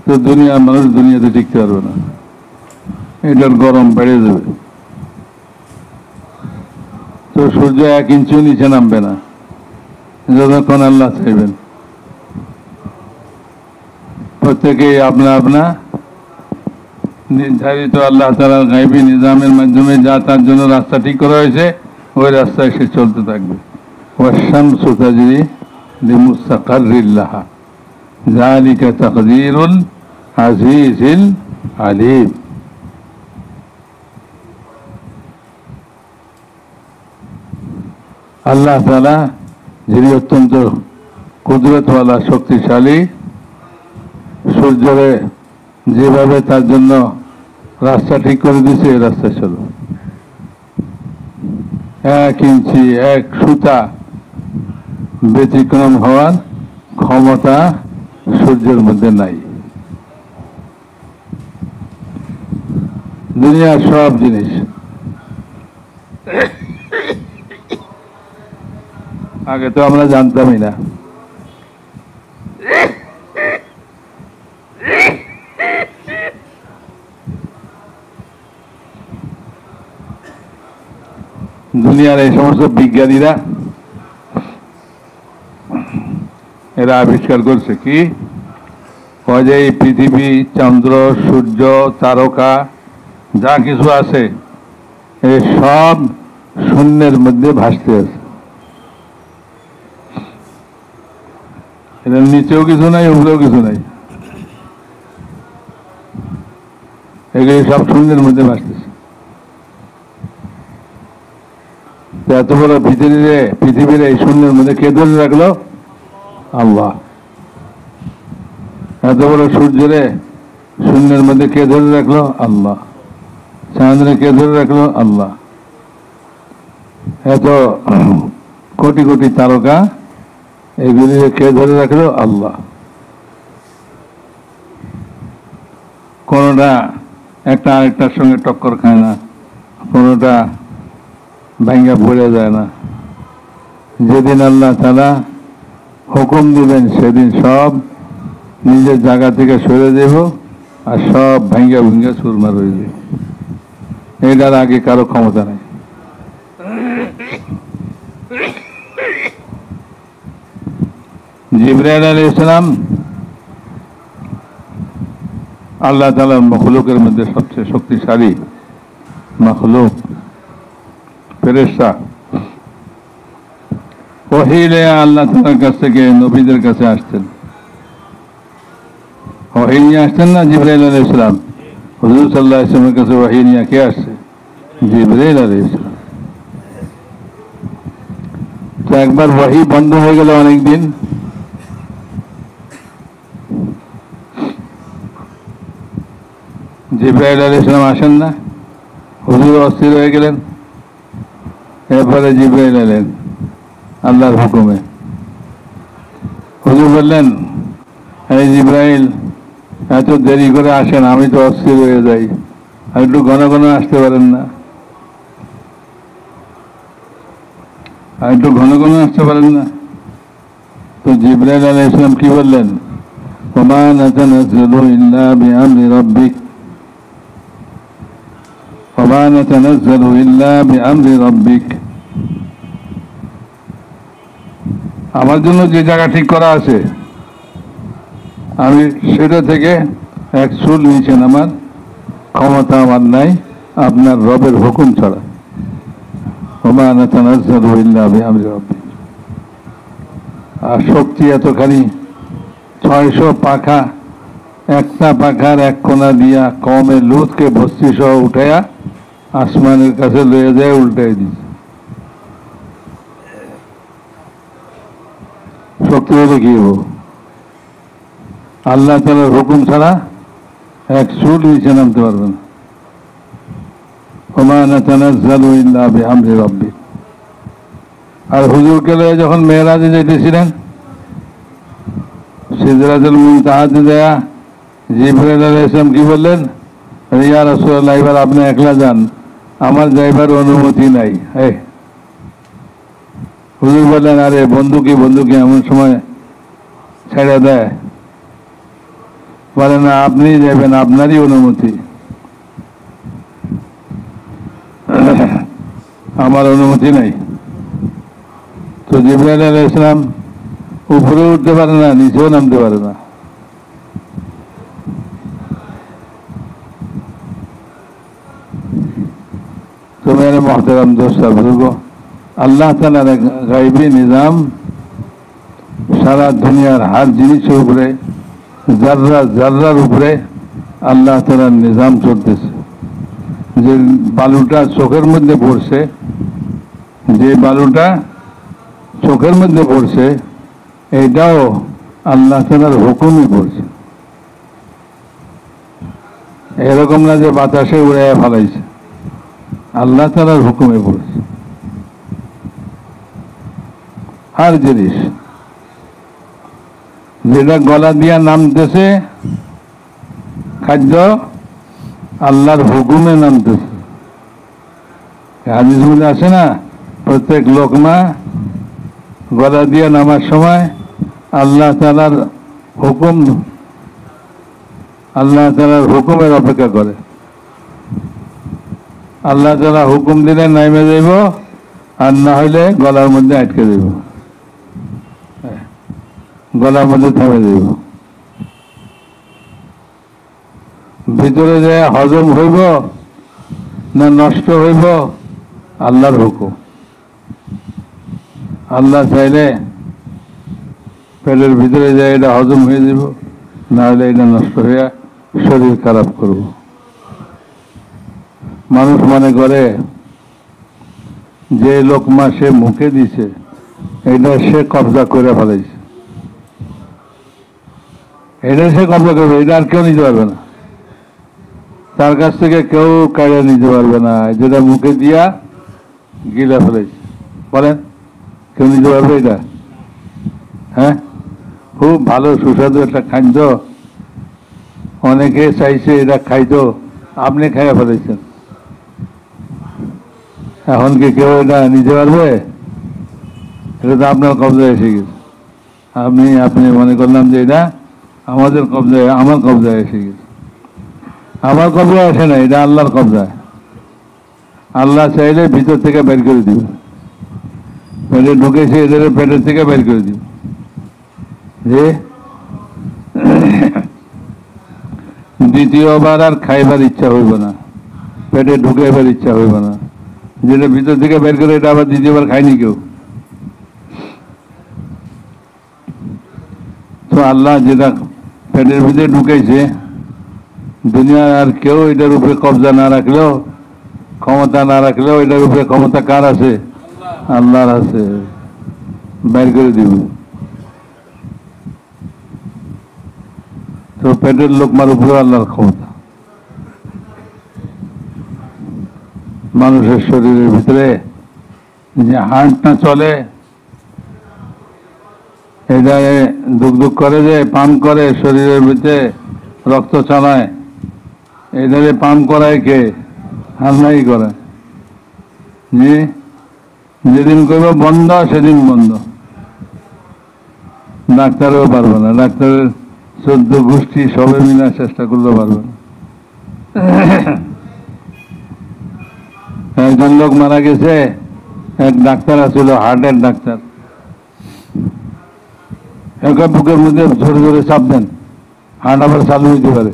তো দুনিয়ার মানুষ দুনিয়াতে টিকতে পারবে না, এটার গরম বেড়ে যাবে। তো সূর্য 1 ইঞ্চিও নিচে নামবে না যতক্ষণ আল্লাহ চাইবেন। প্রত্যেকেই আপনা আপনা নির্ধারিত আল্লাহ তাআলার গায়বী নিজামের মাধ্যমে যা তার জন্য রাস্তা ঠিক করা হয়েছে, ওই রাস্তায় সে চলতে থাকবে। ওয়াশ-শামসু তাজরি লিমুস্তাকাররিন লাহা যালিকা তাকদীরুল আজিজিল আলীম। আল্লাহ তাআলা যিনি অত্যন্ত কুদরতওয়ালা, শক্তিশালী, সূর্যরে যেভাবে তার জন্য রাস্তা ঠিক করে দিয়েছে, এই রাস্তায় চলো। 1 ইঞ্চি 1 সুতা ব্যতিক্রম হওয়ার ক্ষমতা সূর্যের মধ্যে নাই। দুনিয়ার সব জিনিস আগে তো আমরা জানতামই না। দুনিয়ার এই সমস্ত বিজ্ঞানীরা এরা আবিষ্কার করছে কি, যে এই পৃথিবী, চন্দ্র, সূর্য, তারকা যা কিছু আছে, এই সব শূন্যের মধ্যে ভাসতে আছে। এদের নিচেও কিছু নাই, উপরেও কিছু নাই, এগুলি সব শূন্যের মধ্যে ভাসতেছে। এত বড় পৃথিবীর এই শূন্যের মধ্যে কে ধরে রাখলো? আল্লাহ। এত বড় সূর্যরে শূন্যের মধ্যে কে ধরে রাখলো? আল্লাহ। চাঁদরে কে ধরে রাখলো? আল্লাহ। এত কোটি কোটি তারকা, এগুলি কে ধরে রাখলো? আল্লাহ। কোনটা একটা আরেকটার সঙ্গে টক্কর খায় না, কোনটা ভাঙ্গা পড়ে যায় না। যেদিন আল্লাহ তাআলা হুকুম দিবেন সেদিন সব নিজের জায়গা থেকে সরে দেব আর সব ভাঙ্গা ভুঙ্গা চুরমার হয়ে যাবে। এটার আগে কারো ক্ষমতা নেই। জিবরাইল আলাইহিস সালাম আল্লাহ তাআলার মখলুকের মধ্যে সবচেয়ে শক্তিশালী মখলুক, ফেরেশতা। ওহী নিয়ে আল্লাহ তাআলার কাছ থেকে নবীদের কাছে আসতেন। ওহী নিয়ে আসতেন না জিবরাইল আলাইহিস সালাম। হুজুর সাল্লাল্লাহু আলাইহি ওয়াসাল্লামের কাছে ওহী নিয়ে কে আসছে? জিবরাইল আলাইহিস সালাম। তো একবার ওহী বন্ধ হয়ে গেল অনেকদিন। জিবরাইল আলাইহিস সালাম আসেন না, হুজুর অস্থির হয়ে গেলেন। এরপরে জিবরাইল এলেন আল্লাহর হুকুমে। হুজুর বললেন, এই জিবরাইল এত দেরি করে আসেন, আমি তো অস্থির হয়ে যাই, আর একটু ঘন ঘন আসতে পারেন না? আর একটু ঘন ঘন আসতে পারেন না? তো জিবরাইল আলাইহিস সালাম কি বললেন? ওমা নাতানাজ্জালু ইল্লা বিআমরি রাব্বিক, ওমা নাতানাজ্জালু ইল্লা বিআমরি রাব্বিক। আমার জন্য যে জায়গা ঠিক করা আছে আমি সেটা থেকে এক চুল নিচে নামার ক্ষমতা আমার নাই আপনার রবের হুকুম ছাড়া। ওমা নাতানাজ্জালু ইল্লা বিআমরি রাব্বিক। আর শক্তি এতখানি, 600 পাখা, একটা পাখার এক কোনা দিয়া কমে লুতকে বস্তি সহ উঠাইয়া আসমানের কাছে লয়ে যায়, উল্টাই দিচ্ছে। শক্তি হলে কি হবো? আল্লাহ তাআলার হুকুম ছাড়া এক চুল নিচে নামতে পারবে না। ওমা নাতানাজ্জালু ইল্লা বিআমরি রাব্বিক। আর হুজুরকে লয়ে যখন মেরাজে যাইতেছিলেন, সিদরাতুল মুনতাহাতে যায় জিবরাইল আলাইহিস সালাম কি বললেন? ইয়া রাসূলুল্লাহ, এবার আপনি একলা যান, আমার যাইবার অনুমতি নাই। হুজুর বললেন, আরে বন্ধু কি এমন সময় ছেড়ে দেয়? বলে না, আপনি যাবেন, আপনারই অনুমতি, আমার অনুমতি নাই। তো জিবরাইল আলাইহিস সালাম উপরে উঠতে পারে না, নিচেও নামতে পারে না। তো মেরে মোহতারাম দোস্ত বুজুর্গ, আল্লাহ তাআলার গায়বী নিজাম সারা দুনিয়ার হার জিনিসের উপরে, জাররা জাররার উপরে আল্লাহ তাআলার নিজাম চলতেছে। যে বালুটা চোখের মধ্যে পড়ছে, যে বালুটা চোখের মধ্যে পড়ছে, এটাও আল্লাহ তাআলার হুকুমে পড়ছে। এরকম না যে বাতাসে উড়াইয়া ফেলাইছে, আল্লাহ তাআলার হুকুমে পড়ছে। আর জিনিস যেটা গলা দিয়া নামতেছে খাদ্য, আল্লাহর হুকুমে নামতেছে। হাদিস মধ্যে আছে না, প্রত্যেক লোকমা গলা দিয়া নামার সময় আল্লাহ তাআলার হুকুম, আল্লাহ তাআলার হুকুমের অপেক্ষা করে। আল্লাহ তাআলা হুকুম দিলে নাইমে যাইব, আর না হইলে গলার মধ্যে আটকে দেব, গলার মধ্যে থেমে দেব। ভিতরে যে হজম হইব না নষ্ট হইব, আল্লাহর হুকুম। আল্লাহ চাইলে পেটের ভিতরে যায় এটা হজম হয়ে যাব, না হলে এটা নষ্ট হইয়া শরীর খারাপ করব। মানুষ মনে করে যে লোকমা সে মুখে দিছে এটা সে কবজা করে ফেলাইছে, এটা সে কবজা করবে, এটা আর কেউ নিতে পারবে না, তার কাছ থেকে কেউ কাড়ে নিতে পারবে না। যেটা মুখে দিয়া গিলা ফেলাইছে, বলেন কেউ নিতে পারবে এটা? হ্যাঁ, খুব ভালো সুস্বাদু একটা খাদ্য, অনেকে চাইছে এটা খাইতো, আপনি খাইয়া ফেলাইছেন, এখন কি কেউ এটা নিতে পারবে? এটা তো আপনার কবজায় এসে গেছে। আপনি আপনি মনে করলাম যে এটা আমাদের কবজায়, আমার কবজায় এসে গেছে। আমার কবজায় আসে না, এটা আল্লাহর কবজায়। আল্লাহ চাইলে ভিতর থেকে বের করে দিবে। পেটে ঢুকেছে, এদের পেটের থেকে বের করে দিবে। যে দ্বিতীয়বার আর খাইবার ইচ্ছা হইব না, পেটে ঢুকাইবার ইচ্ছা হইব না। যেটা ভিতর থেকে বের করে এটা আবার দ্বিতীয়বার খায়নি কেউ। তো আল্লাহ যেটা পেটের ভিতরে ঢুকাইছে, দুনিয়ার আর কেউ এটার উপরে কবজা না রাখলেও, ক্ষমতা না রাখলেও এটার উপরে ক্ষমতা কার আছে? আল্লাহর আছে। বের করে দিব। তো পেটের লোকমার উপরে আল্লাহর ক্ষমতা। মানুষের শরীরের ভিতরে যে হার্টটা চলে, এটা দুঃখ দুঃখ করে, যে পাম্প করে শরীরের ভিতরে রক্ত চালায়, এটারে পাম্প করায় কে? আল্লাহই করে। যে যেদিন করবে বন্ধ, সেদিন বন্ধ। ডাক্তারও পারবে না, ডাক্তারের 14 গোষ্ঠী সবে মিলে চেষ্টা করলেও পারবে না। একজন লোক মারা গেছে, এক ডাক্তার আছিল, হার্টের ডাক্তার। একা বুকের মধ্যে জোরে জোরে চাপ দেন, হার্ট আবার চালু হইতে পারে।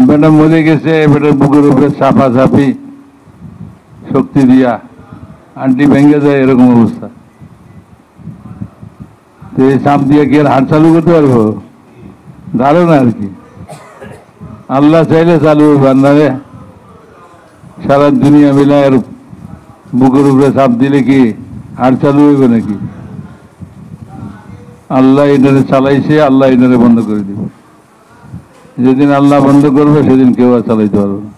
বেটা মরে গেছে, বেটার বুকের উপরে চাপা চাপি শক্তি দিয়া আন্টি ভেঙে যায়, এরকম অবস্থা। তো এই চাপ দিয়ে কি আর হার্ট চালু করতে পারবো? ধারণা আর কি। আল্লাহ চাইলে চালু হইবার না রে। সারা দুনিয়া মিলায় আর বুকের উপরে চাপ দিলে কি হার্ট চালু হইবে নাকি? আল্লাহ এটারে চালাইছে, আল্লাহ এটারে বন্ধ করে দিবে। যেদিন আল্লাহ বন্ধ করবে, সেদিন কেউ আর চালাইতে পারবে না।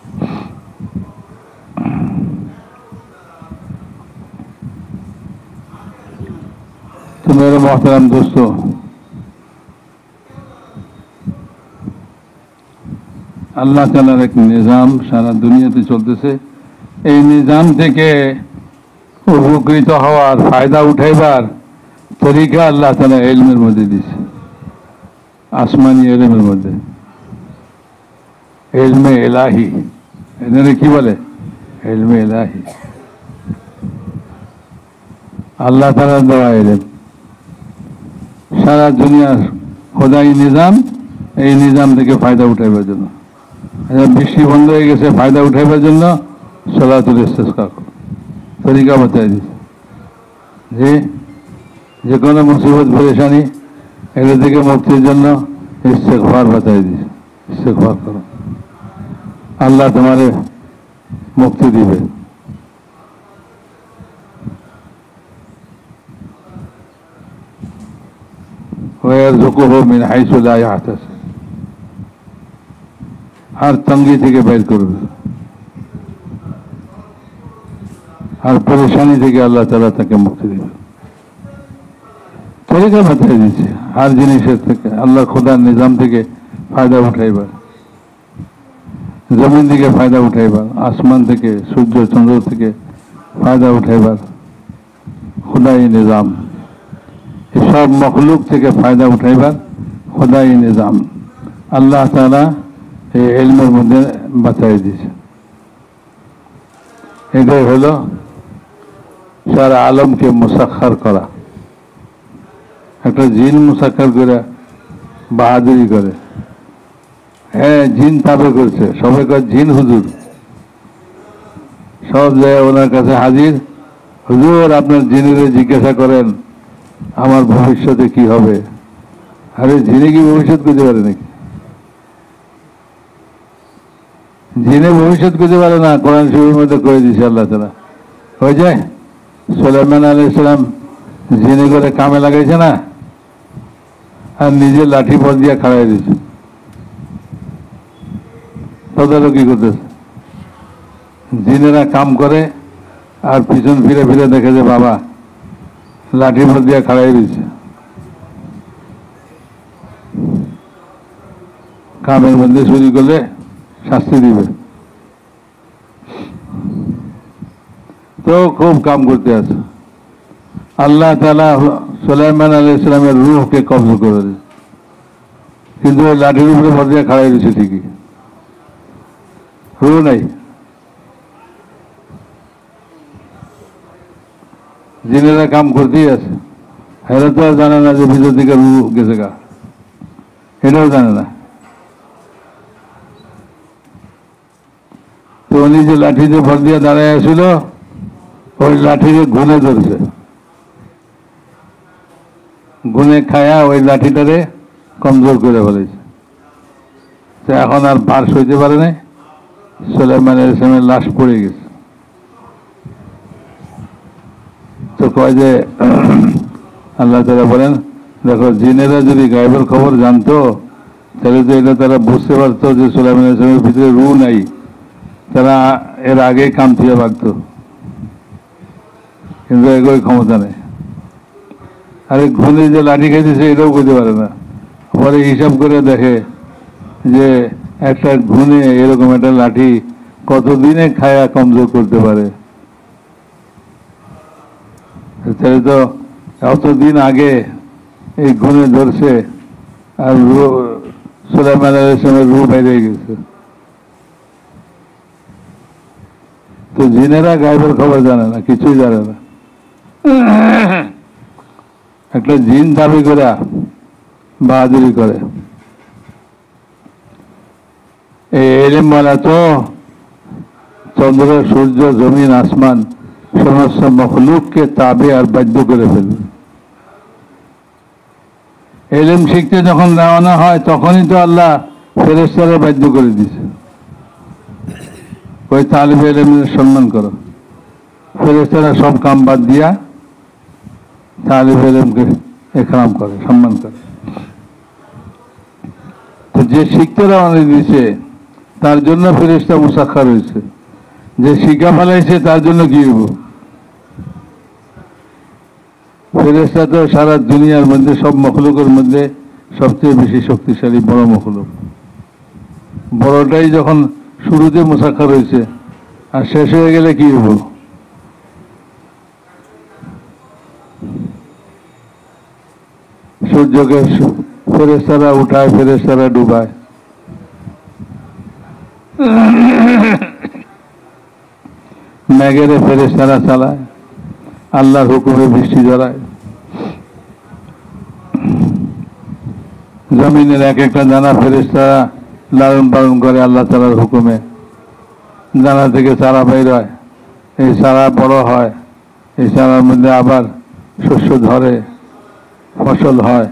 তো মেরে মোহতারাম দোস্ত, আল্লাহ তাআলার এক নিজাম সারা দুনিয়াতে চলতেছে। এই নিজাম থেকে উপকৃত হওয়ার, ফায়দা উঠাইবার তরিকা আল্লাহ তাআলা ইলমের মধ্যে দিয়েছে, আসমানি ইলমের মধ্যে। ইলমে ইলাহি, এখানে কি বলে? ইলমে ইলাহি, আল্লাহ তাআলার দেওয়া ইলম। সারা দুনিয়ার খোদাই নিজাম, এই নিজাম থেকে ফায়দা উঠাইবার জন্য। বৃষ্টি বন্ধ হয়ে গেছে, ফায়দা উঠাইবার জন্য সালাতুল ইস্তিসকা তরিকা বাতাই দিচ্ছে। যে কোনো মুসিবত পরেশানি এগুলো থেকে মুক্তির জন্য ইস্তেগফার বাতাই দিচ্ছে। ইস্তেগফার করো, আল্লাহ তোমারে মুক্তি দিবে। ওয়ারযুকুহু মিন হাইসু লা ইয়াহতাসিব, हर तंगी থেকে বের করবে, আর পরেশানি থেকে আল্লাহ তাআলা তাকে মুক্তি দেবে। তরিকা বাতাই দিচ্ছে আর জিনিসের থেকে, আল্লাহ খোদার নিজাম থেকে ফায়দা উঠাইবার, জমিন থেকে ফায়দা উঠাইবার, আসমান থেকে, সূর্য চন্দ্র থেকে ফায়দা উঠাইবার খোদাই নিজাম। সব মখলুক থেকে ফায়দা উঠাইবার খোদাই নিজাম আল্লাহ তাআলা এই ইলমের মধ্যে বাতাই দিয়েছে। এটাই হলো সারা আলমকে মুসাক্খার করা। একটা জিন মুসাক্খার করে বাহাদুরি করে। হ্যাঁ, জিন তাবে করছে, সবাই কয় জিন হুজুর। সব জায়গায় ওনার কাছে হাজির, হুজুর আপনার জিনের জিজ্ঞাসা করেন আমার ভবিষ্যতে কি হবে। আরে জিনে কি ভবিষ্যৎ করতে পারে নাকি? জিনে ভবিষ্যৎ করতে পারে না। কোরআন শরীফের মধ্যে করে দিয়েছে আল্লাহ তাআলা। হয়ে যায় সুলাইমান আলাইহিস সালাম জিনে করে কামে লাগাইছে না, আর নিজে লাঠি পথ দিয়ে খাড়াই দিয়েছে। তদারকি করতেছে। জিনেরা কাম করে আর পিছন ফিরে ফিরে দেখে যে বাবা লাঠি পথ দিয়ে খাড়াই দিয়েছে। কামের মধ্যে চুরি করলে শাস্তি দিবে। তো খুব কাম করতে আছে। আল্লাহ তাআলা সুলাইমান আলাইহিস সালামের রূহকে কবজ করে দিয়েছে, কিন্তু ওই লাঠির উপরে ভর দিয়ে খাড়াই দিয়েছে ঠিকই, রূহ নাই। জিনেরা কাম করতেই আছে, এরা তো আর জানে না যে ভিতর দিকে রূহ গেছে গা, এটাও জানে না। তো উনি যে লাঠিতে ভর দিয়ে দাঁড়ায় আসছিল, ওই লাঠিকে গুনে ধরছে, গুনে খায়া ওই লাঠিটারে কমজোর করে ফেলেছে। তো এখন আর ভার সইতে পারে নাই, সুলাইমান আলাইহিস সালামের লাশ পড়ে গেছে। তো কয় যে আল্লাহ তাআলা বলেন, দেখো জিনেরা যদি গায়েবের খবর জানতো তাহলে তো এটা তারা বুঝতে পারতো যে সুলাইমান আলাইহিস সালামের ভিতরে রূহ নাই, তারা এর আগেই কাম থিয়ে ভাগতো, কিন্তু এগোয় ক্ষমতা নেই। আরে ঘুনে যে লাঠি খাইতেছে এটাও করতে পারে না। পরে হিসাব করে দেখে যে একটা ঘুনে এরকম একটা লাঠি কতদিনে খায়া কমজোর করতে পারে। তাহলে তো অতদিন আগে এই ঘুনে ধরছে, আর সুলাইমান আলাইহিস সালামের রূহ বাইরে গেছে। তো জিনেরা গায়েবের খবর জানে না, কিছুই জানে না। একটা জিন দাবি করে বাহাদুরি করে, এই এলেম বলা তো চন্দ্র সূর্য জমিন আসমান সমস্ত মখলুককে তাবে আর বাধ্য করে ফেলবে। এলেম শিখতে যখন রওনা হয় তখনই তো আল্লাহ ফেরেশতারা বাধ্য করে দিয়েছে, ওই তালিবে এলেমের সম্মান করো। ফেরেশতারা সব কাম বাদ দিয়া তালিবে এলেমকে একরাম করে, সম্মান করে। তো যে শিখতে রওনা দিয়েছে তার জন্য ফেরেশতা মুসাক্খার হয়েছে, যে শিখা ফেলাইছে তার জন্য কি হইব? ফেরেশতা তো সারা দুনিয়ার মধ্যে সব মখলুকের মধ্যে সবচেয়ে বেশি শক্তিশালী বড় মখলুক। বড়টাই যখন শুরুতে মুসাক্খার হয়েছে আর শেষ হয়ে গেলে কি হইব? সূর্যকে ফেরেশতারা উঠায়, ফেরেশতারা ডুবায়, মেঘেরে ফেরেশতারা চালায়, আল্লাহর হুকুমে বৃষ্টি জড়ায়, জমিনের এক একটা দানা ফেরেশতারা লালন পালন করে আল্লাহ তাআলার হুকুমে। দানা থেকে চারা বের হয়, এই চারা বড় হয়, এই চারার মধ্যে আবার শস্য ধরে, ফসল হয়।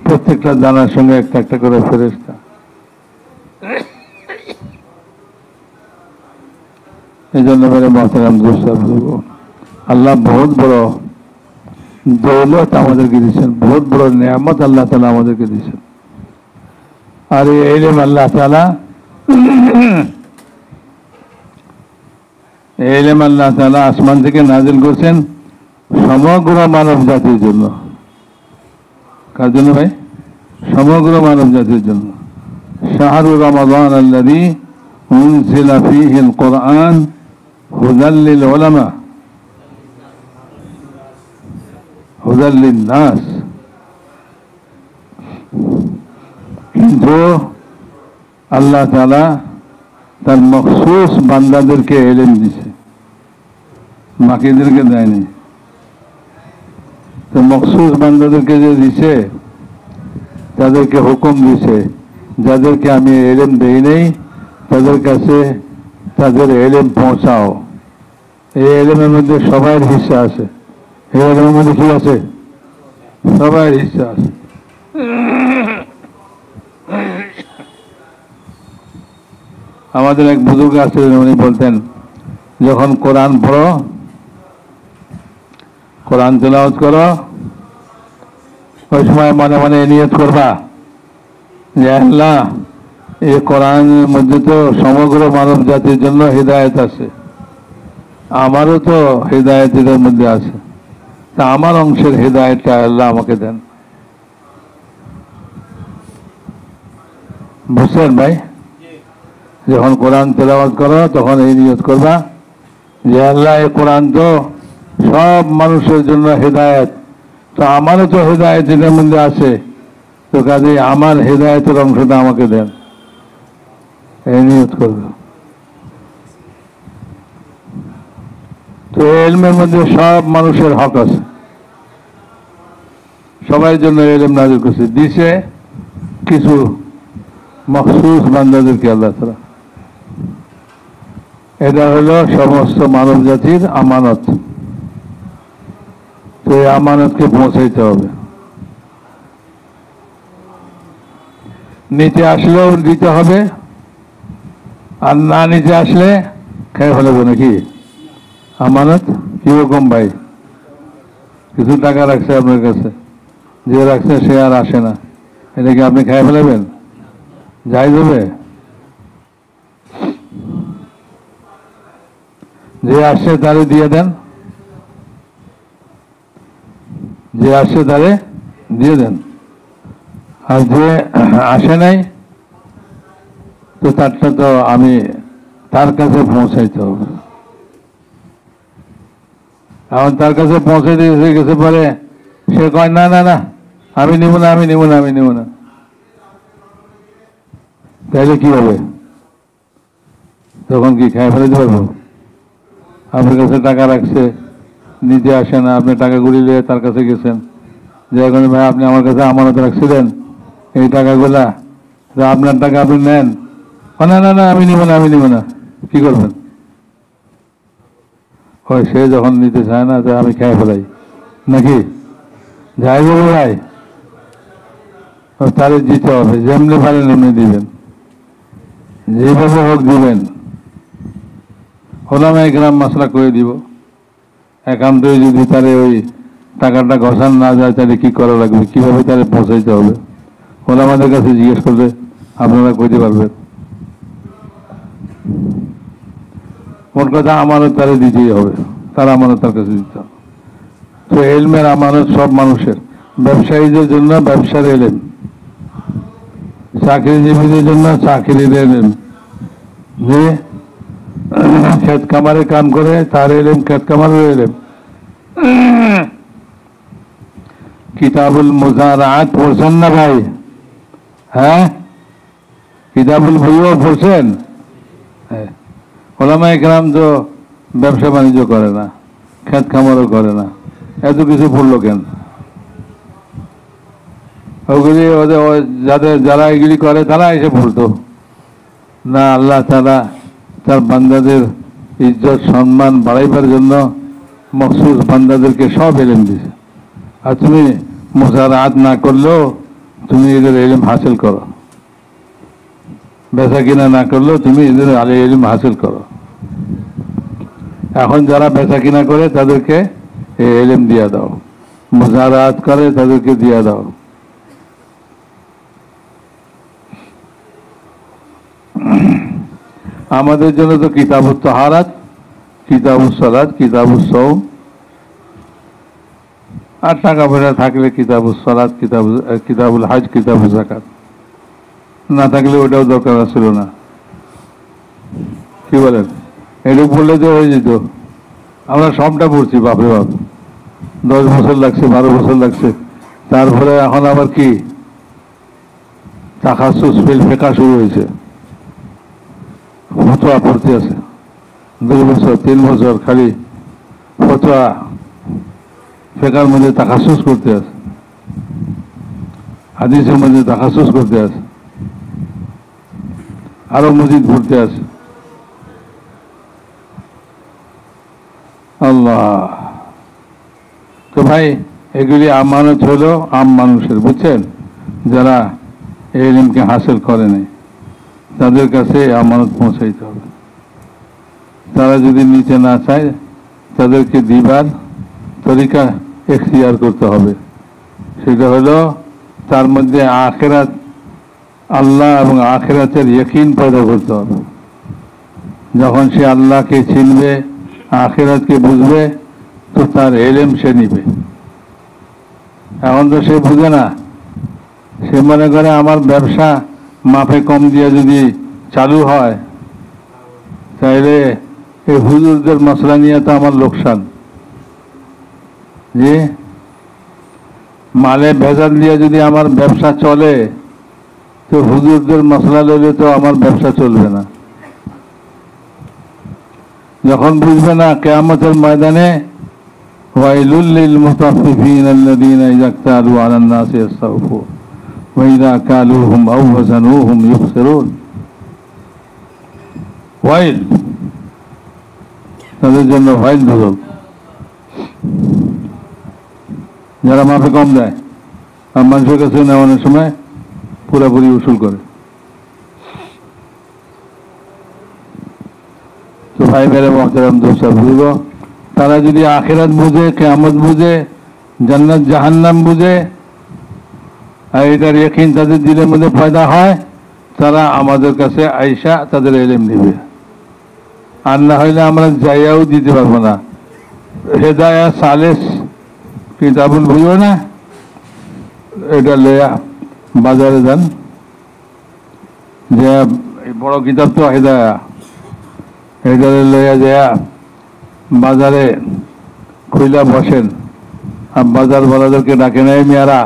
প্রত্যেকটা দানার সঙ্গে একটা একটা করে ফেরেশতা। এই জন্য মেরে মহতারাম দোস্ত, আল্লাহ বহুত বড় দৌলত আমাদেরকে দিয়েছেন, বহুত বড় নিয়ামত আল্লাহ তাআলা আমাদেরকে দিয়েছেন। আর এই ইলম আল্লাহ তাআলা আসমান থেকে নাজিল করছেন সমগ্র মানব জাতির জন্য। কার জন্য ভাই? সমগ্র মানব জাতির জন্য। শাহরু রমাদান আল্লাযী উনজিলা ফীহিল কুরআন হুদাল লিল উলামা হুদাল লিন নাস। কিন্তু আল্লাহ তাআলা তার মখসুস বান্দাদেরকে ইলম দিছে, বাকিদেরকে দেয়নি। তো মখসুস বান্দাদেরকে যে দিছে তাদেরকে হুকুম দিছে, যাদেরকে আমি ইলম দেই নাই তাদের কাছে তাদের ইলম পৌঁছাও। এই ইলমের মধ্যে সবার হিস্সা আছে, এই ইলমের মধ্যে কি আছে? সবার হিস্সা আছে। আমাদের এক বুজুর্গ আছিলেন, উনি বলতেন যখন কোরআন পড়ো, কোরআন তেলাওয়াত করো, ওই সময় মনে মনে নিয়ত করবা যে আল্লাহ এই কোরআনের মধ্যে তো সমগ্র মানব জাতির জন্য হিদায়াত আছে, আমারও তো হিদায়াত এর মধ্যে আছে, তা আমার অংশের হিদায়াতটা আল্লাহ আমাকে দেন। বুঝছেন ভাই? যখন কোরআন তেলাওয়াত করো তখন এই নিয়ত করবা যে আল্লাহ এই কোরআন তো সব মানুষের জন্য হেদায়েত। তো আমারও তো হেদায়েত এটার মধ্যে আছে, তো কাজে আমার হেদায়েতের অংশটা আমাকে দেন, এই নিয়ত করবে। তো এলমের মধ্যে সব মানুষের হক আছে, সবার জন্য এলম নাযিল করছে, দিছে কিছু মখসুস বান্দাদেরকে আল্লাহ তাআলা। এটা হলো সমস্ত মানব জাতির আমানত। তো এই আমানতকে পৌঁছাইতে হবে, নিতে আসলেও দিতে হবে, আর না নিতে আসলে খেয়ে ফেলবো নাকি? আমানত কিরকম ভাই? কিছু টাকা রাখছে আপনার কাছে, যে রাখছে সে আর আসে না, এটা কি আপনি খেয়ে ফেলবেন? যাই দেবে? যে আসছে তারে দিয়ে দেন, যে আসছে তারে দিয়ে দেন, আর যে আসে নাই তো তারটা তো আমি তার কাছে পৌঁছাইতে হবে। এখন তার কাছে পৌঁছাইতে গেছে পরে সে কয় না না না আমি নিব না, আমি নিব না, আমি নিব না, তাহলে কি হবে? তখন কি খেয়ে ফেলে দিতে পারবো? আপনার কাছে টাকা রাখছে, নিতে আসে না, আপনি টাকা গুলিয়ে তার কাছে গেছেন, যে এখন ভাই আপনি আমার কাছে আমানত রাখছিলেন এই টাকাগুলা, আপনার টাকা আপনি নেন। না না না আমি নিব না, আমি নিব না, কি করবেন? হয় সে যখন নিতে চায় না তো আমি খেয়ে ফেলাই নাকি? যাই বলবো ভাই, তারে দিতে হবে, যেমনি পারেন এমনি দিবেন, যেভাবে হোক দিবেন। ওলামায়ে কেরাম মাসলা করে দিব, একান্তই যদি তারে ওই টাকাটা ঘষান না যায় তাহলে কি করা লাগবে, কিভাবে তারে পৌঁছাইতে হবে, ওলামাদের কাছে জিজ্ঞেস করলে আপনারা কইতে পারবেন। মোট কথা আমানত তারে দিতেই হবে, তার আমানত তার কাছে দিতে হবে। তো এলমের আমানত সব মানুষের, ব্যবসায়ীদের জন্য ব্যবসার এলেম, চাকরিজীবীদের জন্য চাকরির এলেম, যে ক্ষেত কামারে কাম করে তার এলেম, ক্ষেত কামারের এলেম। কিতাবুল মুজারাআত পড়ছেন না ভাই? হ্যাঁ, কিতাবুল বইও পড়ছেন? ওলামায়ে কেরাম তো ব্যবসা বাণিজ্য করে না, ক্ষেত খামারও করে না, এত কিছু পড়লো কেন? ওগুলি যাদের যারা এগুলি করে তারা এসে পড়তো না? আল্লাহ তাআলা তার বান্দাদের ইজ্জত সম্মান বাড়াইবার জন্য মখসুস বান্দাদেরকে সব এলেম দিছে। আর তুমি মুজারাআত না করলেও তুমি এদের এলেম হাসিল করো, বেচা কিনা না করলেও তুমি এদের এলেম হাসিল করো। এখন যারা বেচা কিনা করে তাদেরকে এই এলেম দিয়া দাও, মুজারাআত করে তাদেরকে দিয়া দাও। আমাদের জন্য তো কিতাবুত তাহারাত, কিতাবুস সালাত, কিতাবুস সাওম, আর টাকা পয়সা থাকলে কিতাবুস সালাত, কিতাবুল হজ, কিতাবুল যাকাত, না থাকলে ওটাও দরকার ছিল না। কি বলেন? এটুকু বললে তো হয়ে যেত। আমরা সবটা পড়ছি, বাপরে বাপ, 10 বছর লাগছে, 12 বছর লাগছে। তারপরে এখন আবার কি তাখাসুস ফিল ফিকহ শুরু হয়েছে, ফতোয়া পড়তে আছে 2 বছর 3 বছর, খালি ফতোয়া ফিকহের মধ্যে তাখাসুস করতে আছে, হাদিসের মধ্যে তাখাসুস করতে আছে, আরো মজিদ পড়তে আছে। আল্লাহ! তো ভাই এগুলি আমানত হলো আম মানুষের, বুঝছেন? যারা এই ইলমকে হাসিল করে নাই তাদের কাছে আমানত পৌঁছাইতে হবে। তারা যদি নিতে না চায় তাদেরকে দিবার তরিকা এখতিয়ার করতে হবে। সেটা হলো তার মধ্যে আখিরাত, আল্লাহ এবং আখিরাতের ইয়াকিন পয়দা করতে হবে। যখন সে আল্লাহকে চিনবে, আখিরাতকে বুঝবে, তো তার এলেম সে নিবে। এখন তো সে বুঝে না, সে মনে করে আমার ব্যবসা মাপে কম দিয়ে যদি চালু হয় তাহলে এই হুজুরদের মশলা নিয়ে তো আমার লোকসান, যে মালে ভেজাল দিয়ে যদি আমার ব্যবসা চলে তো হুজুরদের মশলা লইলে তো আমার ব্যবসা চলবে না। যখন বুঝবে না কিয়ামতের ময়দানে ওয়াইলুল লিল মুতাফফিফিন আল্লাযীনা ইযা ইক্তালু আলান নাসি ইস্তাওফুন ওয়া ইযা কালুহুম আও ওয়াজানুহুম ইউখসিরুন। ওয়াইল, তাদের জন্য ওয়াইল ধরো যারা মাপে কম দেয় আর মানুষের কাছে নেওয়ানোর সময় পুরোপুরি উসুল করে। তো ভাই মেরে মহতারাম দোষা বুঝব, তারা যদি আখিরাত বুঝে, কিয়ামত বুঝে, জান্নাত জাহান্নাম বুঝে আর এটার ইয়াকিন তাদের দিলের মধ্যে পয়দা হয়, তারা আমাদের কাছে আইসা তাদের ইলম নেবে। আর না হইলে আমরা যাইয়াও দিতে পারবো না। হেদায়া সালেস কিতাবুল বুঝো না, এটা লইয়া বাজারে যান, যে বড় কিতাব তো হেদায়া, এটারে লইয়া যায়া বাজারে খুইলা বসেন। আর বাজার বলাদেরকে ডাকে নেয়, মেয়ারা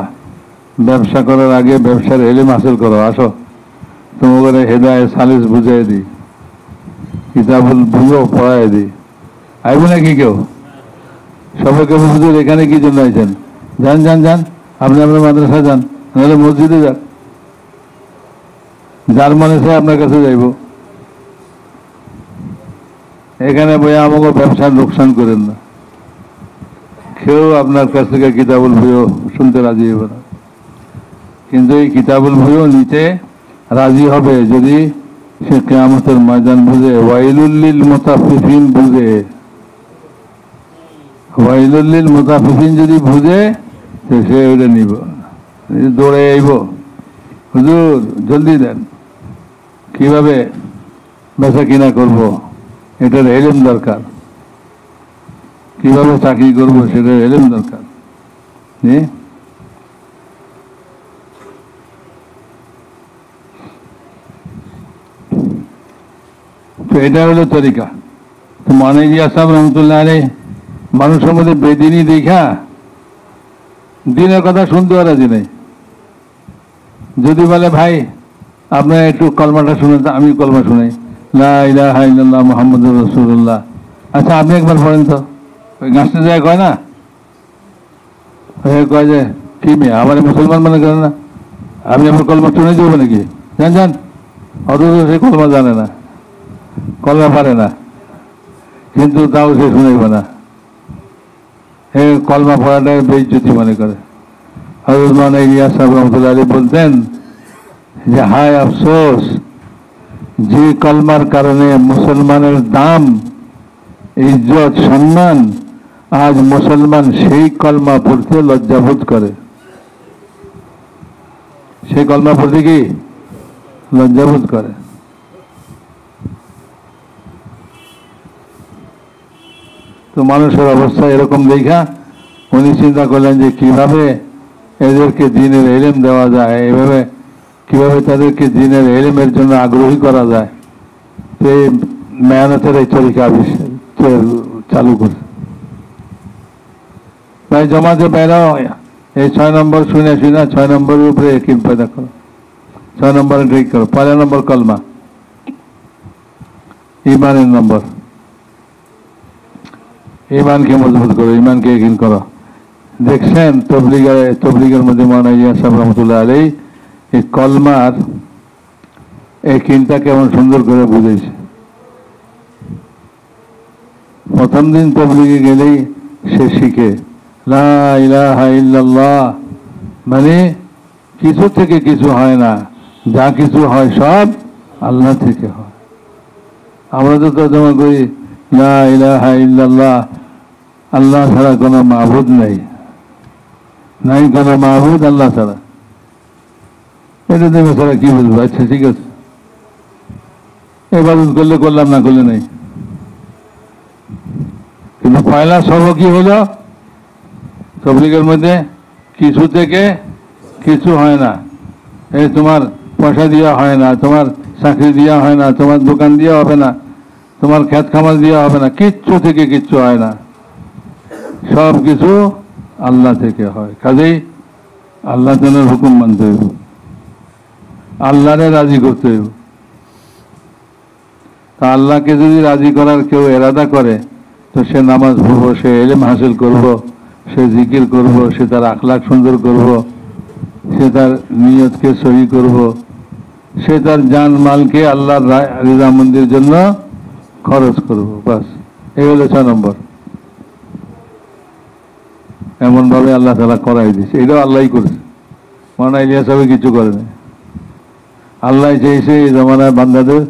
ব্যবসা করার আগে ব্যবসার ইলম হাসিল করো, আসো তোমাকে হেদায় সালিস বুঝাই দিই, কিতাবুল বুঝো পড়াই দিই। আইব নাকি কেউ? সবাইকে হুজুর এখানে কি জন্য আইছেন? যান যান যান, আপনি আপনার মাদ্রাসায় যান, নাহলে মসজিদে যান, যার মনে চায় আপনার কাছে যাইব। এখানে বইয়া আমাকে ব্যবসার লোকসান করেন না। কেউ আপনার কাছ থেকে কিতাবুল বইও শুনতে রাজি হবে না, কিন্তু এই কিতাবুল বইও নিতে রাজি হবে যদি সে কিয়ামতের ময়দান বুঝে, ওয়াইলুল লিল মুতাফফিফিন বুঝে। ওয়াইলুল লিল মুতাফফিফিন যদি বুঝে তো সে ওইটা নিব, দৌড়ে আইব, হুজুর জলদি দেন, কিভাবে বেচা কিনা করব এটার ইলম দরকার, কিভাবে চাকরি করব সেটার ইলম দরকার। তো এটা হলো তরিকা। তো মানিজিয়া সাহেব রহমতুল্লাহ আলাইহি মানুষের মধ্যে বেদিনী দেখা দিনের কথা শুনতে রাজি নেই। যদি বলে ভাই আপনার একটু কলমাটা শুনে, আমি কলমা শুনাই, লা ইলাহা ইল্লাল্লাহ মুহাম্মাদুর রাসূলুল্লাহ। আচ্ছা আপনি একবার পড়েন তো। ওই গাছটা যায় কয় না, কয় যে কি মেয়ে আমার মুসলমান মনে করেন না, আপনি আমার কলমা শুনে যাবো নাকি? জান জান, অথচ সে কলমা জানে না, কলমা পারে না, কিন্তু তাও সে শুনেইব না। কলমা পড়াটাকে বেইজ্জতি মনে করে। হযরত মাওলানা ইলিয়াস সাহেব রহমতুল্লাহ আলাইহি বলতেন যে হায় আফসোস, যে কলমার কারণে মুসলমানের দাম, ইজ্জত, সম্মান, আজ মুসলমান সেই কলমা পড়তে লজ্জাবোধ করে। সেই কলমা পড়তে কি লজ্জাবোধ করে। তো মানুষের অবস্থা এরকম দেখা উনি চিন্তা করলেন যে কিভাবে এদেরকে দ্বীনের ইলম দেওয়া যায়, এভাবে কিভাবে তাদেরকে দ্বীনের ইলমের জন্য আগ্রহী করা যায়। তো এই মেহনতের এই তরিকা চালু করে ভাই জমাতে বেরাও, এই 6 নম্বর শুনে 6 নম্বরের উপরে একিন পয়দা করো, 6 নম্বরে ঠিক করো। 1 নম্বর কলমা, ইমানের নম্বর, ইমানকে মজবুত করো, ইমানকে একিন করো। দেখছেন তবলিগের মধ্যে মাওলানা ইলিয়াস সাহেব রহমতুল্লাহ আলাইহি এই কলমার একিনটা কেমন সুন্দর করে বুঝেছে। প্রথম দিন তবলিগে গেলেই সে শিখে লা ইলাহা ইল্লাল্লাহ, মানে কিছু থেকে কিছু হয় না, যা কিছু হয় সব আল্লাহ থেকে হয়। আমরা তো তর্জমা করি লা ইলাহা ইল্লাল্লাহ, আল্লাহ ছাড়া কোনো মাবুদ নাই, নাই কোনো মাবুদ আল্লাহ ছাড়া। এটা দেবে ছাড়া কি বুঝবো? আচ্ছা ঠিক আছে, ইবাদত করলে করলাম, না করলে নেই। কিন্তু পয়লা সর্ব কি হলো তবলিগের মধ্যে, কিছু থেকে কিছু হয় না। এই তোমার পয়সা দেওয়া হয় না, তোমার চাকরি দেওয়া হয় না, তোমার দোকান দেওয়া হবে না, তোমার ক্ষেত খামার দেওয়া হবে না, কিচ্ছু থেকে কিচ্ছু হয় না। সব কিছু আল্লাহ থেকে হয়। কাজেই আল্লাহ তাআলার হুকুম মানতে হইব, আল্লাহরে রাজি করতে হইব। তা আল্লাহকে যদি রাজি করার কেউ এরাদা করে তো সে নামাজ পড়বো, সে ইলম হাসিল করব, সে জিকির করব, সে তার আখলাক সুন্দর করব, সে তার নিয়তকে সহি করব, সে তার জান মালকে আল্লাহর রিজামন্দির জন্য খরচ করব। বাস, এই হলো 6 নম্বর। এমনভাবে আল্লাহ তাআলা করাই দিয়েছে, এটাও আল্লাহই করেছে, মাওলানা ইলিয়াস সাহেব কিছু করেনি। আল্লাহ চেয়েছে এই জমানায় বান্দাদের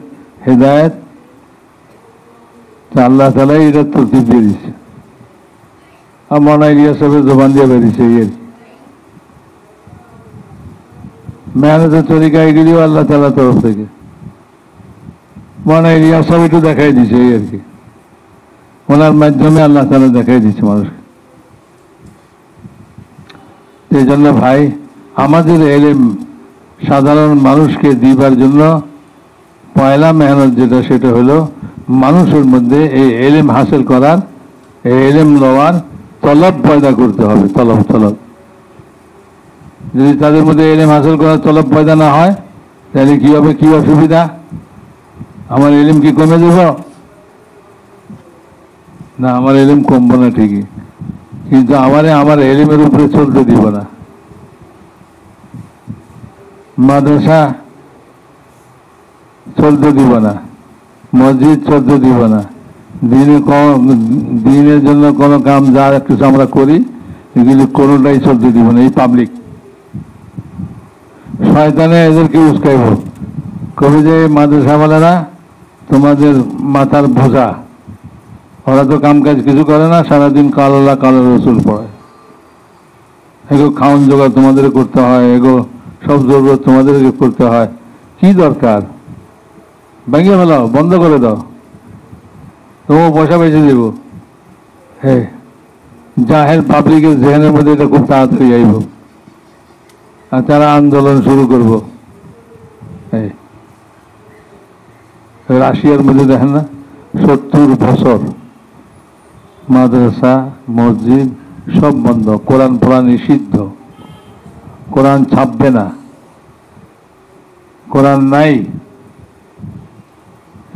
হেদায়েত, আল্লাহ তাআলাই এটা তরতিব দিয়ে দিচ্ছে। আর মাওলানা ইলিয়াস সাহেবের জবান দিয়ে বেরিয়েছে এর মেহনতের তরিকা, এগুলিও আল্লাহ তাআলার তরফ থেকে। মাওলানা ইলিয়াস সাহেব একটু দেখাই দিচ্ছে এই আর কি, ওনার মাধ্যমে আল্লাহ তাআলা দেখাই দিচ্ছে মানুষকে। এই জন্য ভাই, আমাদের এলেম সাধারণ মানুষকে দিবার জন্য পয়লা মেহনত যেটা, সেটা হলো মানুষের মধ্যে এই এলেম হাসিল করার, এই এলেম লওয়ার তলব পয়দা করতে হবে। তলব যদি তাদের মধ্যে এলেম হাসিল করার তলব পয়দা না হয় তাহলে কি হবে, কি অসুবিধা? আমার এলেম কি কমে দেব? না, আমার এলেম কমবো না ঠিকই, কিন্তু আমার এলেমের উপরে চলতে দিব না। মাদ্রাসা চলতে দিব না, মসজিদ চলতে দিব না, দিনের জন্য কোনো কাম যা কিছু আমরা করি এগুলি কোনোটাই চলতে দিব না। এই পাবলিক শয়তানে এদেরকে উস্কাইব, কবে যে মাদ্রাসাওয়ালারা তোমাদের মাথার বোঝা, ওরা তো কাম কাজ কিছু করে না, সারাদিন কালো আল্লাহ কালো রসুল পড়ে, এগো খাওয়ান জোগাড় তোমাদের করতে হয়, এগো সব জরুরত তোমাদেরকে করতে হয়। কি দরকার? ভেঙে ফেলাও, বন্ধ করে দাও, তোমার পয়সা বেঁচে দেব। হ্যাঁ, জাহের পাবলিকের জেহেনের মধ্যে এটা খুব তাড়াতাড়ি আইব, আর তারা আন্দোলন শুরু করব। রাশিয়ার মধ্যে দেখেন না, 70 বছর মাদ্রাসা মসজিদ সব বন্ধ, কোরআন পড়া নিষিদ্ধ, কোরআন ছাপবে না, কোরআন নাই।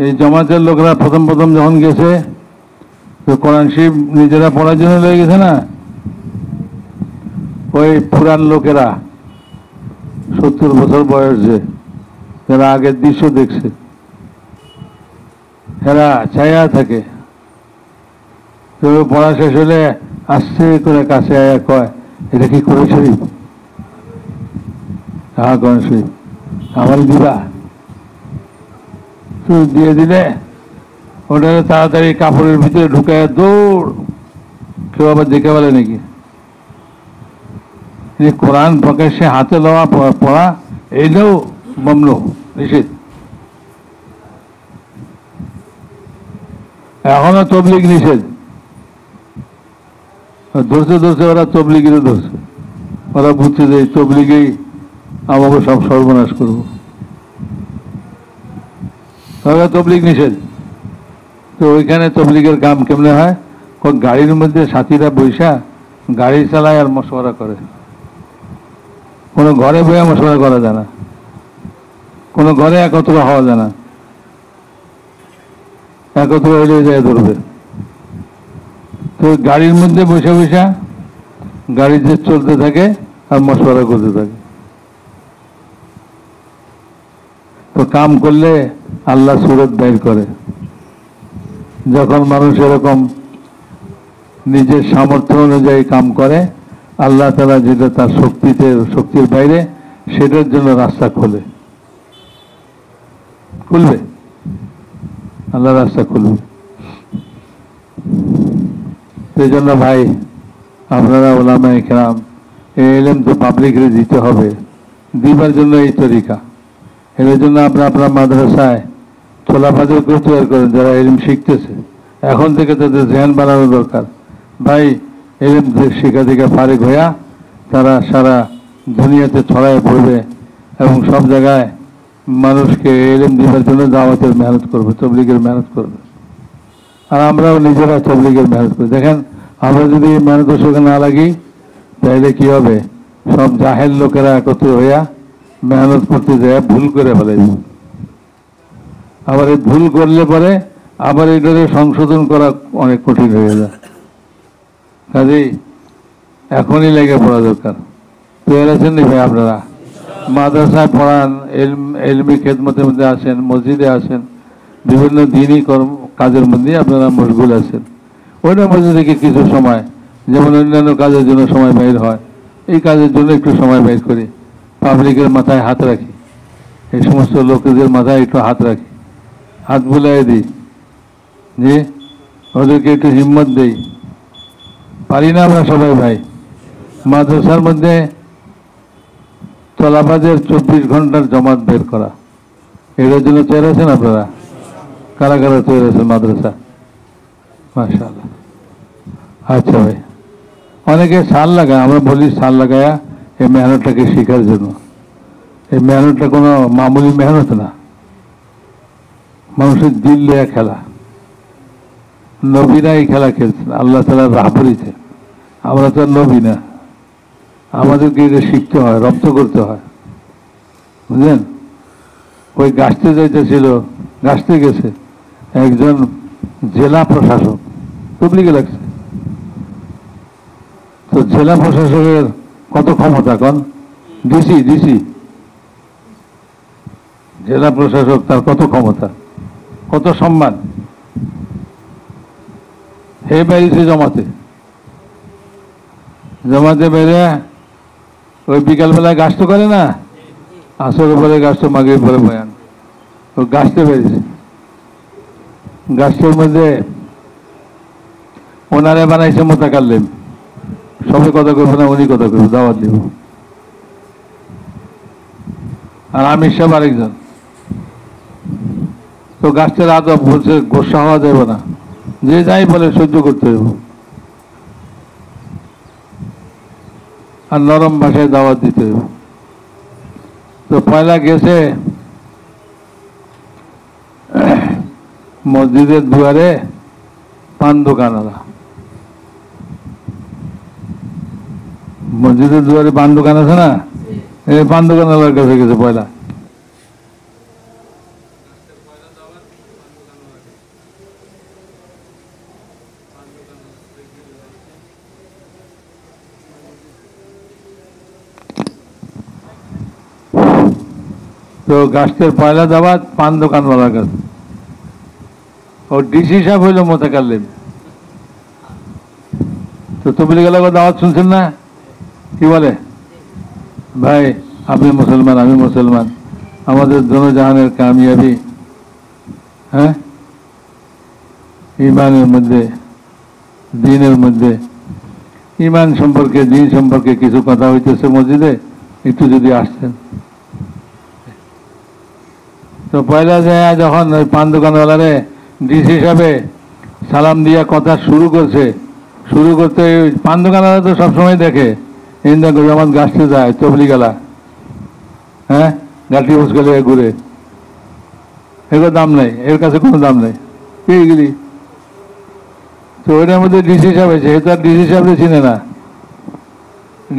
এই জামাতের লোকরা প্রথম যখন গেছে তো কোরআন শরীফ নিজেরা পড়ার জন্য লেগে গেছে না, ওই পুরান লোকেরা 70 বছর বয়সে যারা আগের দৃশ্য দেখছে, এরা ছায়া থাকে, তো পড়া শেষ হলে আস্তে করে কাছে আয়া কয়, এটা কি কোরআন শরীফ? হ্যাঁ কোরআন শরীফ, আমার দিবা? তো দিয়ে দিলে ওটা তাড়াতাড়ি কাপড়ের ভিতরে ঢুকায় দৌড়। কেউ আবার দেখে বলে নাকি কোরআন প্রকাশ্যে হাতে লওয়া পড়া এইটাও মামলা, নিষেধ। এখনো তবলিগ নিষেধ, ধরছে ওরা তবলিগেরও ধরছে, ওরা বুঝছে যে তবলিগেই আমাকে সব সর্বনাশ করবো, ওরা তবলিগ নিষেধ। তো ওইখানে তবলিগের কাম কেমনে হয়? গাড়ির মধ্যে সাথীরা বৈশা গাড়ি চালায় আর মশওয়ারা করে, কোনো ঘরে বইয়া মশওয়ারা করা যায় না, কোনো ঘরে একত্র হওয়া যায় না, একত্র হইলে যায় ধরবে। তো গাড়ির মধ্যে বসে গাড়িতে চলতে থাকে আর মশওয়ারা করতে থাকে। তো কাম করলে আল্লাহ সুরত বের করে, যখন মানুষ এরকম নিজের সামর্থ্য অনুযায়ী কাম করে, আল্লাহ তাআলা যেটা তার শক্তির বাইরে, সেটার জন্য রাস্তা খুলবে, আল্লাহ রাস্তা খুলবে। সেই জন্য ভাই, আপনারা উলামায়ে কেরাম, এই ইলম তো পাবলিকরে দিতে হবে, দিবার জন্য এই তরিকা। এর জন্য আপনার মাদ্রাসায় ছোলাফাদেরকেও তৈরি করেন, যারা ইলম শিখতেছে, এখন থেকে তাদের ধ্যান বাড়ানো দরকার। ভাই, ইলম শিখা থেকে ফারিক হইয়া তারা সারা দুনিয়াতে ছড়ায় পড়বে এবং সব জায়গায় মানুষকে ইলম দিবার জন্য দাওয়াতের মেহনত করবে, তবলিগের মেহনত করবে। আর আমরাও নিজেরা তবলিগের মেহনত করি। দেখেন, আমরা যদি মেহনত সঙ্গে না লাগি তাইলে কি হবে, সব জাহেল লোকেরা একত্র হইয়া মেহনত করতে যায়, ভুল করে ফেলাইব। আবার এই ভুল করলে পরে আবার এটাকে সংশোধন করা অনেক কঠিন হয়ে যায়। কাজেই এখনই লেগে পড়া দরকার। তৈরি আছেন নি ভাই আপনারা? মাদ্রাসায় পড়ান, এলমি খেদমতের মধ্যে আসেন, মসজিদে আসেন, বিভিন্ন দিনই কাজের মধ্যে আপনারা মশগুল আছেন। ওইটার মধ্যে থেকে কিছু সময়, যেমন অন্যান্য কাজের জন্য সময় বের হয়, এই কাজের জন্য একটু সময় বের করি, পাবলিকের মাথায় হাত রাখি, এই সমস্ত লোকেদের মাথায় একটু হাত রাখি, হাত বুলাই দিই, যে ওদেরকে একটু হিম্মত দেই। পারি না আমরা সবাই ভাই? মাদ্রাসার মধ্যে তলাবাজের 24 ঘন্টার জমাত বের করা, এটার জন্য তৈরি আছেন আপনারা? কারা কারা তৈরি আছেন মাদ্রাসা? মাশাআল্লাহ। আচ্ছা ভাই, অনেকে সাল লাগায়, আমরা বলি সাল লাগায়া এই মেহনতটাকে শেখার জন্য। এই মেহনতটা কোনো মামুলি মেহনত না, মানুষের দিল দেয়া খেলা। নবীরা এই খেলা খেলছেন, আল্লাহ তাআলা রাহবরিতে। আমরা তো নবী না, আমাদেরকে এটা শিখতে হয়, রপ্ত করতে হয়, বুঝলেন? ওই গাছতে যাইতেছিল, গাছতে গেছে একজন জেলা প্রশাসক, তবলিগে লাগছে। তো জেলা প্রশাসকের কত ক্ষমতা, কন? ডিসি জেলা প্রশাসক, তার কত ক্ষমতা, কত সম্মান। হে বেরিয়েছে জমাতে বেড়ে ওই বিকালবেলায় গাছ তো করে না, আসরের পরে গাছ তো মাগরিবের পরে বয়ান, ও গাছতে বেরিয়েছে। গাছটার মধ্যে ওনারে বানাইছে মোতাকাল্লিম, সবাই কথা করবো না, উনি কথা করবো, দাওয়াত দিব। আর আমির সাহেব আরেকজন। তো গাছটার আদব বলছে, গোসা হওয়া যাবে না, যে যাই বলে সহ্য করতে হইব, আর নরম ভাষায় দাওয়াত দিতে হইব। তো পয়লা গেছে মসজিদের দুয়ারে পান দোকানওয়ালা, মসজিদের দুয়ারে পান দোকান আছে না, এই পান দোকানওয়ালার কাছে গেছে পয়লা। তো গাছের পয়লা দাওয়াত পান দোকানওয়ালার কাছে। ও ডিসি সাহেব হইল মোতাকাল্লিম। তো তবলিগ এলাকার দাওয়াত শুনছেন না? কি বলে, ভাই আপনি মুসলমান, আমি মুসলমান, আমাদের দোনোজাহানের কামিয়াবি হ্যাঁ ইমানের মধ্যে, দিনের মধ্যে, ইমান সম্পর্কে, দিন সম্পর্কে কিছু কথা হইতেছে মসজিদে, একটু যদি আসছেন। তো পয়লা যায় যখন ওই পান দোকানওয়ালারে ডিসি হিসাবে সালাম দিয়া কথা শুরু করতে পান দোকানওয়ালা তো সবসময় দেখে ইন্দা জামাত গাছতে যায় তবলিগালা, হ্যাঁ গাঠি মুসকালে ঘুরে, এগুলো দাম নেই, এর কাছে কোনো দাম নেই, এইগুলি। তো ওইটার মধ্যে ডিসি সাহেব হয়েছে, এ তো আর ডিসি সাহেবরে চিনে না।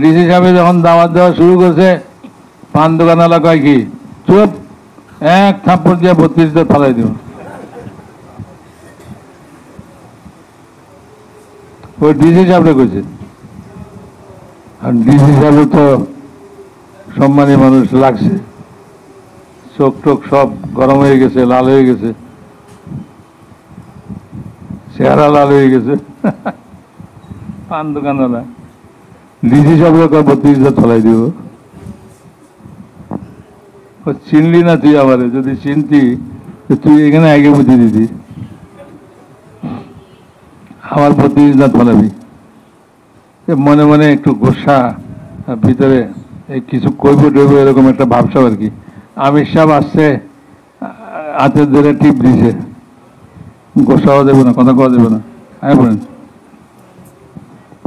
ডিসি সাহেব যখন দাওয়াত দেওয়া শুরু করছে, পান দোকানওয়ালা কয় কি, চুপ, এক থাপ্পড় দিয়ে 32 ফালাই দিব। ওই ডিসি সাহেবরে কইছে। আর ডিসি সাহেব তো সম্মানী মানুষ লাগছে, চোখ টোক সব গরম হয়ে গেছে, লাল হয়ে গেছে, চেহারা লাল হয়ে গেছে। পান দোকানওয়ালা ডিসি সাহেবরে 32 ফলাই দিব। চিনলি না তুই আমারে, যদি চিনতি তুই এখানে আগে বুঝিয়ে দিতি, আমার 32 ফলাবি। মনে মনে একটু গোসা ভিতরে, কিছু কইব টইব এরকম একটা ভাবসাব আর কি। আমির সাহেব আসছে, হাতে ধরে টিপ দিছে, গোসাও দেবো না, কথা কওয়া দেবো না, আয়া পড়েন।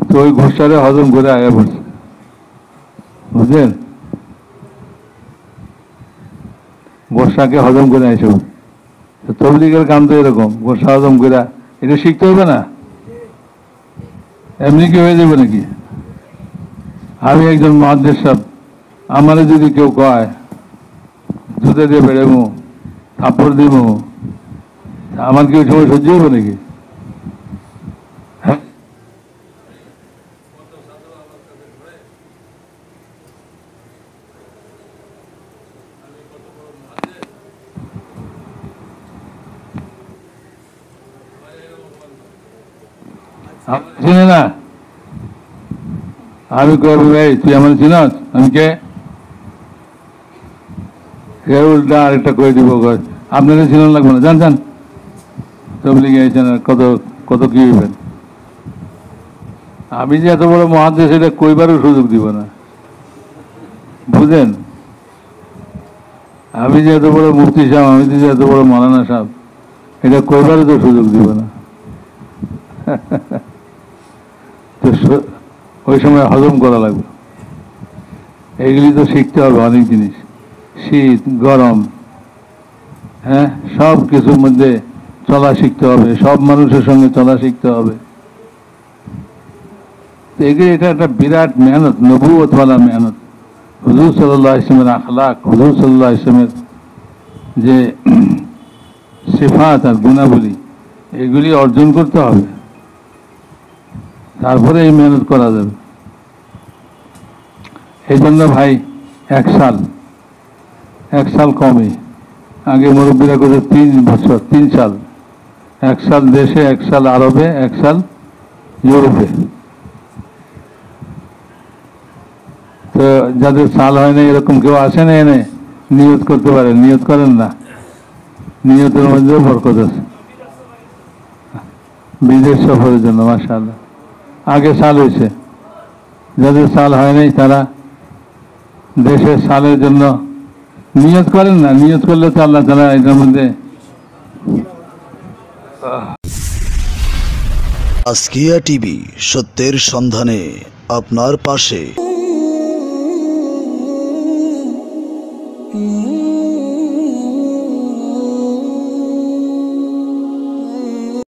তো ওই গোসারে হজম করে আয়া পড়ছে, বুঝলেন? গোসাকে হজম করে আইসব। তবলিগের কাম তো এরকম, গোসা হজম করে, এটা শিখতে হবে না, এমনি কি হয়ে যাবে নাকি? আমি একজন মুহাদ্দিস সাহেব, আমারে যদি কেউ কয় জুতা দিয়ে বেড়েমু, থাপ্পড় দিব, আমার কি ওই সময় সহ্য হবে নাকি? হ্যাঁ, চিনে না? আমি কবি ভাই তুই আমার চিনস? আমি কে? উল্টা আরেকটা করে দিব, আপনাদের চিনন লাগবে না, জান জান তবলিগে আইছেন, কত কত কি হইবেন। আমি যে এত বড় মুহাদ্দিস এটা কইবারও সুযোগ দিব না, বুঝেন? আমি যে এত বড় মুফতি সাহেব, আমি যে এত বড় মৌলানা সাহেব, এটা কইবারও তো সুযোগ দিব না। তো ওই সময় হজম করা লাগবে, এগুলি তো শিখতে হবে অনেক জিনিস, শীত গরম, হ্যাঁ, সব কিছুর মধ্যে চলা শিখতে হবে, সব মানুষের সঙ্গে চলা শিখতে হবে। এটা একটা বিরাট মেহনত, নবুয়তওয়ালা মেহনত। হুজুর সাল্লাল্লাহু আলাইহি ওয়াসাল্লামের আখলাক, হুজুর সাল্লাল্লাহু আলাইহি ওয়াসাল্লামের যে সিফাত আর গুণাবলী, এগুলি অর্জন করতে হবে, তারপরে এই মেহনত করা যাবে। এই জন্য ভাই এক সাল কমে, আগে মুরব্বীরা করে 3 বছর, 3 সাল, 1 সাল দেশে, 1 সাল আরবে, 1 সাল ইউরোপে। তো যাদের সাল হয় না, এরকম কেউ আসে না, এনে নিয়ত করতে পারেন, নিয়ত করেন না, নিয়তের মধ্যেও বরকত আছে। বিদেশ সফরের জন্য মাশাআল্লাহ আগে সাল হয়েছে, যাদের সাল হয় নাই তারা দেশের সালের জন্য নিয়ত করেন না, নিয়ত করলে তো আল্লাহ তাআলা এটার মধ্যে। আজকিয়া টিভি, সত্যের সন্ধানে আপনার পাশে।